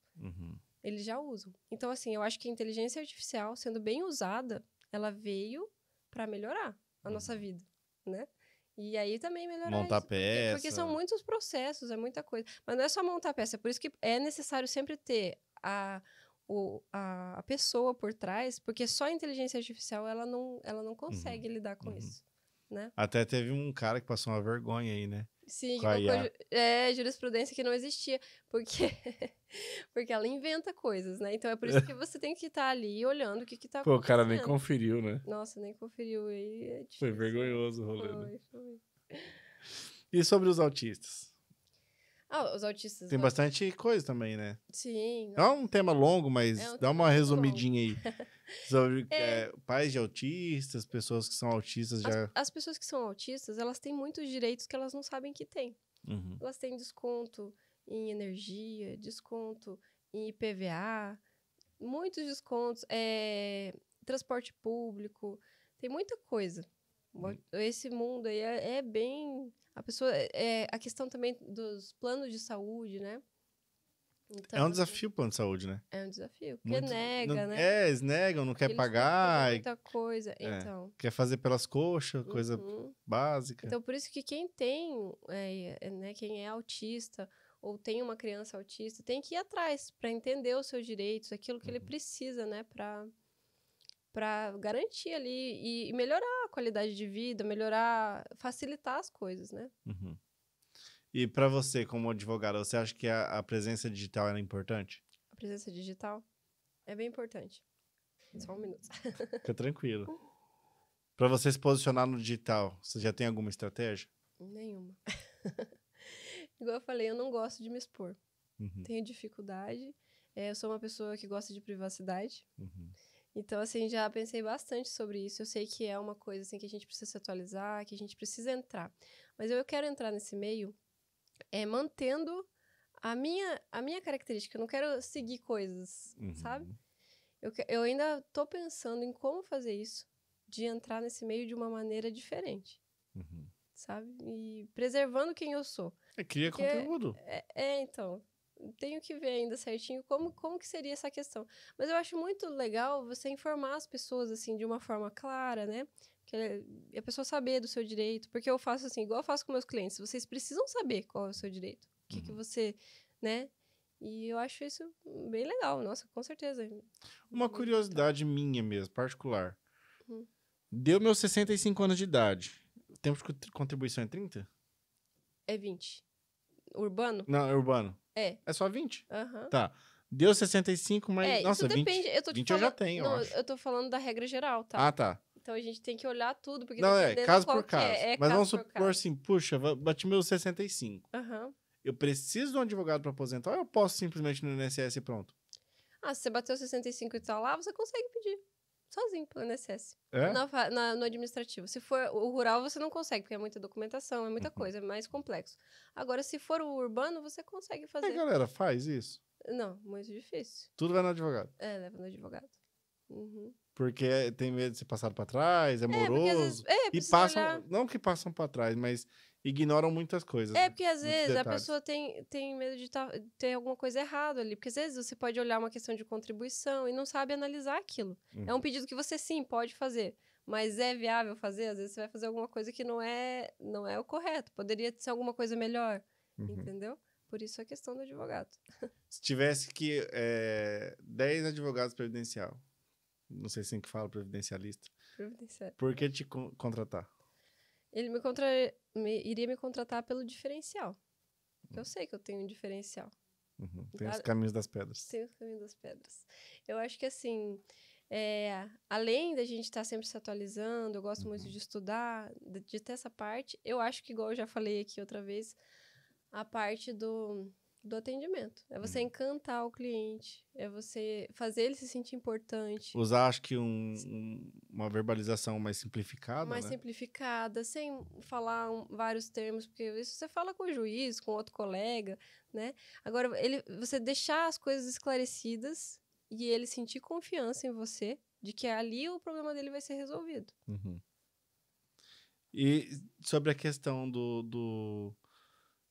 Eles já usam. Então, assim, eu acho que a inteligência artificial, sendo bem usada, ela veio para melhorar a nossa vida, né? E aí também melhorar montar isso, peça. porque são muitos processos, é muita coisa. Mas não é só montar peça, é por isso que é necessário sempre ter a pessoa por trás, porque só a inteligência artificial ela não consegue lidar com isso, né? Até teve um cara que passou uma vergonha aí, né? Sim, com a IA. Jurisprudência que não existia, porque porque ela inventa coisas, né? Então é por isso que você tem que estar ali olhando o que tá acontecendo. Pô, o cara nem conferiu, né? Nossa, nem conferiu. Aí é difícil. Foi vergonhoso o rolê, né? Foi. E sobre os autistas? Os autistas... Tem bastante coisa também, né? Sim. Não é um tema longo, mas dá uma resumidinha aí. Sobre pais de autistas, pessoas que são autistas já... As pessoas que são autistas, elas têm muitos direitos que elas não sabem que têm. Elas têm desconto em energia, desconto em IPVA, muitos descontos, transporte público, tem muita coisa. Esse mundo aí é bem... A questão também dos planos de saúde, né? Então, é um desafio o plano de saúde, né? É um desafio, porque nega, né? Eles negam, não quer pagar. Muita coisa, então. Quer fazer pelas coxas, coisa básica. Então, por isso que quem tem, né, quem é autista ou tem uma criança autista, tem que ir atrás para entender os seus direitos, aquilo que ele precisa, né, para garantir ali e melhorar a qualidade de vida, facilitar as coisas, né? E para você, como advogada, você acha que a presença digital era importante? A presença digital é bem importante. Só um minuto. Fica tranquilo. Para você se posicionar no digital, você já tem alguma estratégia? Nenhuma. Igual eu falei, eu não gosto de me expor. Tenho dificuldade. Eu sou uma pessoa que gosta de privacidade. Então, assim, já pensei bastante sobre isso. Eu sei que é uma coisa assim, que a gente precisa se atualizar, que a gente precisa entrar. Mas eu quero entrar nesse meio mantendo a minha característica. Eu não quero seguir coisas, sabe? Eu ainda tô pensando em como fazer isso, de entrar nesse meio de uma maneira diferente, sabe? E preservando quem eu sou. Cria conteúdo. Então, tenho que ver ainda certinho como que seria essa questão. Mas eu acho muito legal você informar as pessoas, assim, de uma forma clara, né? A pessoa saber do seu direito. Porque eu faço assim, igual eu faço com meus clientes. Vocês precisam saber qual é o seu direito. O que você, né? E eu acho isso bem legal. Nossa, com certeza. Uma curiosidade minha mesmo, particular. Deu meus 65 anos de idade. O tempo de contribuição é 30? É 20. Urbano? Não, é urbano. É só 20? Aham. Tá. Deu 65, mas... Nossa, isso 20, depende. 20 eu já tenho, eu acho. Eu tô falando da regra geral, tá? Ah, tá. Então a gente tem que olhar tudo, porque Não, dependendo caso qual por caso. Mas vamos supor assim, puxa, bati meus 65. Eu preciso de um advogado para aposentar ou eu posso simplesmente ir no INSS e pronto? Se você bateu 65 e tá lá, você consegue pedir. Sozinho pelo INSS. É? No administrativo. Se for o rural, você não consegue, porque é muita documentação, é muita coisa, é mais complexo. Agora, se for o urbano, você consegue fazer. Galera, faz isso? Não, muito difícil. Tudo vai no advogado? Leva no advogado. Porque tem medo de ser passado para trás, é moroso. Porque às vezes, e passam, não que passam para trás, mas ignoram muitas coisas. É, porque às muitos vezes a detalhes. pessoa tem medo de ter alguma coisa errada ali. Porque às vezes você pode olhar uma questão de contribuição e não sabe analisar aquilo. É um pedido que você sim pode fazer. Mas é viável fazer? Às vezes você vai fazer alguma coisa que não é o correto. Poderia ser alguma coisa melhor. Entendeu? Por isso a questão do advogado. Se tivesse que 10 advogados previdencial, não sei se tem que fala previdencialista, Previdenciário. por que te contratar? Ele iria me contratar pelo diferencial. Eu sei que eu tenho um diferencial. Tem os caminhos das pedras. Tem os caminhos das pedras. Eu acho que, assim, além da gente estar sempre se atualizando, eu gosto muito de estudar, de ter essa parte, eu acho que, igual eu já falei aqui outra vez, a parte do atendimento. É você encantar o cliente, é você fazer ele se sentir importante. Usar, acho que uma verbalização mais simplificada, Mais né? simplificada, sem falar vários termos, porque isso você fala com o juiz, com outro colega, né? Agora, você deixar as coisas esclarecidas e ele sentir confiança em você de que ali o problema dele vai ser resolvido. E sobre a questão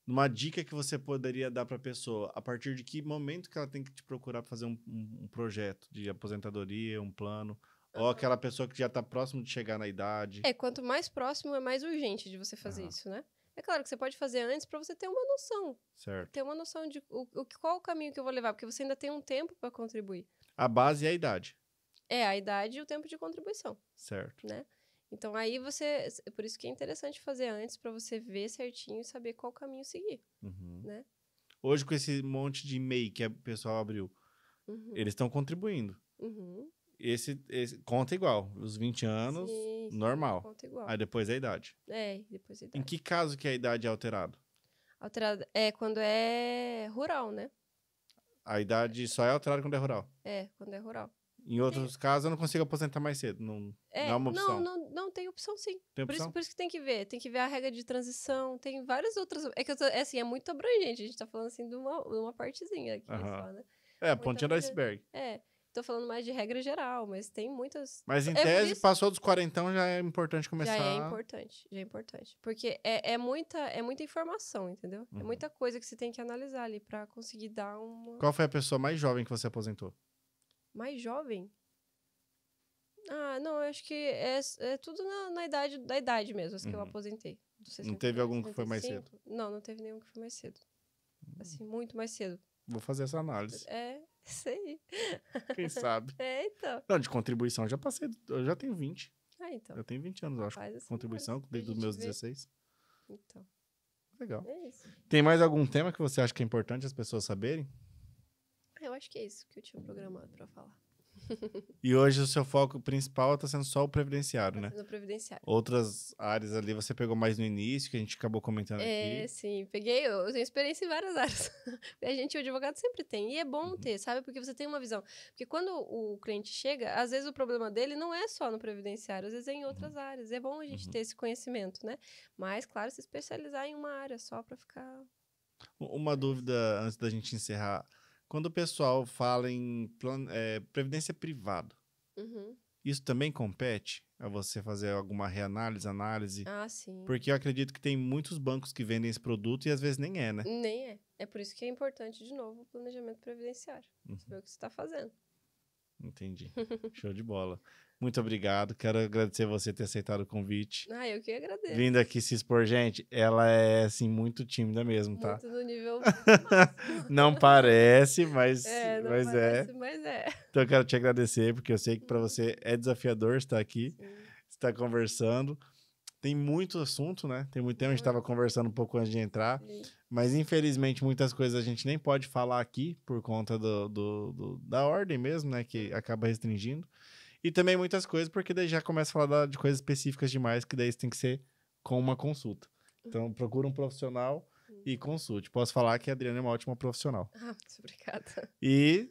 uma dica que você poderia dar para a pessoa, a partir de que momento que ela tem que te procurar para fazer um projeto de aposentadoria, um plano, ou aquela pessoa que já está próximo de chegar na idade? Quanto mais próximo, é mais urgente de você fazer isso, né? É claro que você pode fazer antes para você ter uma noção. Certo. Ter uma noção de qual o caminho que eu vou levar, porque você ainda tem um tempo para contribuir. A base é a idade. É, a idade e o tempo de contribuição. Certo. Né? Então, aí por isso que é interessante fazer antes, para você ver certinho e saber qual caminho seguir, né? Hoje, com esse monte de e-mail que o pessoal abriu, eles estão contribuindo. Esse conta igual. Os 20 anos, sim, normal. Conta igual. Aí depois a idade. Depois a idade. Em que caso que a idade é alterada? Alterada é quando é rural, né? A idade só é alterada quando é rural. Quando é rural. Em outros casos, eu não consigo aposentar mais cedo. Não é uma opção. Não, tem opção sim. Tem opção? Por isso que tem que ver. Tem que ver a regra de transição. Tem várias outras. Assim, é muito abrangente. A gente tá falando assim de uma partezinha aqui só, né? A pontinha do iceberg. Tô falando mais de regra geral, mas tem muitas... Mas em tese, passou dos 40, já é importante começar... Já é importante. Porque é muita informação, entendeu? É muita coisa que você tem que analisar ali pra conseguir dar uma... Qual foi a pessoa mais jovem que você aposentou? Mais jovem? Não, eu acho que é tudo da idade mesmo, as que eu aposentei. Não teve algum que foi mais cedo? Não teve nenhum que foi mais cedo. Assim, muito mais cedo. Vou fazer essa análise. Sei. Quem sabe? Então. Não, de contribuição já passei, eu já tenho 20. Então. Eu tenho 20 anos, eu acho. Assim, contribuição, desde os meus 16. Então. Legal. É isso. Tem mais algum tema que você acha que é importante as pessoas saberem? Eu acho que é isso que eu tinha programado pra falar. E hoje o seu foco principal está sendo só o previdenciário, né? No previdenciário. Outras áreas ali você pegou mais no início, que a gente acabou comentando aqui. Sim. Peguei, eu tenho experiência em várias áreas. O advogado sempre tem. E é bom ter, sabe? Porque você tem uma visão. Porque quando o cliente chega, às vezes o problema dele não é só no previdenciário, às vezes é em outras áreas. É bom a gente ter esse conhecimento, né? Mas, claro, se especializar em uma área só para ficar... Uma dúvida antes da gente encerrar. Quando o pessoal fala em previdência privada, isso também compete a você fazer alguma análise? Sim. Porque eu acredito que tem muitos bancos que vendem esse produto e às vezes nem é, né? Nem é. É por isso que é importante, de novo, o planejamento previdenciário. Saber o que você está fazendo. Entendi. Show de bola. Muito obrigado. Quero agradecer você ter aceitado o convite. Eu que agradeço. Vindo aqui se expor. Gente, ela é, assim, muito tímida mesmo, tá? Muito no nível... Não parece, mas mas é. Então eu quero te agradecer, porque eu sei que para você é desafiador estar aqui, estar conversando. Tem muito assunto, né? Tem muito tempo, a gente estava conversando um pouco antes de entrar. Sim. Mas, infelizmente, muitas coisas a gente nem pode falar aqui por conta da ordem mesmo, né? Que acaba restringindo. E também muitas coisas, porque daí já começa a falar de coisas específicas demais, que daí isso tem que ser com uma consulta. Então, procura um profissional e consulte. Posso falar que a Adriana é uma ótima profissional. Muito obrigada. E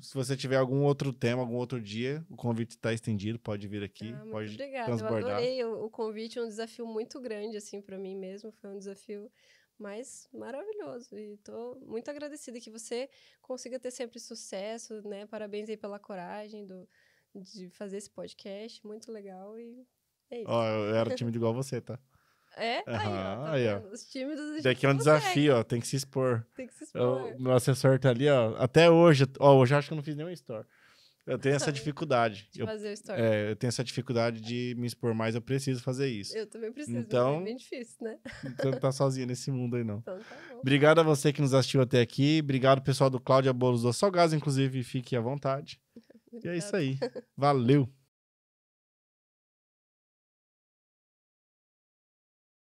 se você tiver algum outro tema, algum outro dia, o convite está estendido, pode vir aqui, pode obrigada. transbordar. Eu adorei o convite, um desafio muito grande, assim, para mim mesmo. Foi um desafio mas maravilhoso. E tô muito agradecida que você consiga ter sempre sucesso, né? Parabéns aí pela coragem de fazer esse podcast. Muito legal e é isso. Eu era tímido igual você, tá? É? Aí, ó, tá Aí, ó. vendo? Os tímidos a gente Daqui é um consegue. desafio, ó. Tem que se expor. Tem que se expor. O meu assessor tá ali, ó. Até hoje, ó, hoje eu acho que eu não fiz nenhum story. Eu tenho essa Sabe, dificuldade. de fazer o story. Eu tenho essa dificuldade de me expor mais, eu preciso fazer isso. Eu também preciso, Então- mas é bem difícil, né? Você não tá sozinho nesse mundo aí, não. Então tá bom. Obrigado a você que nos assistiu até aqui. Obrigado, pessoal do Cláudia Bolos do Salgados, inclusive. Fique à vontade. E é isso aí. Valeu!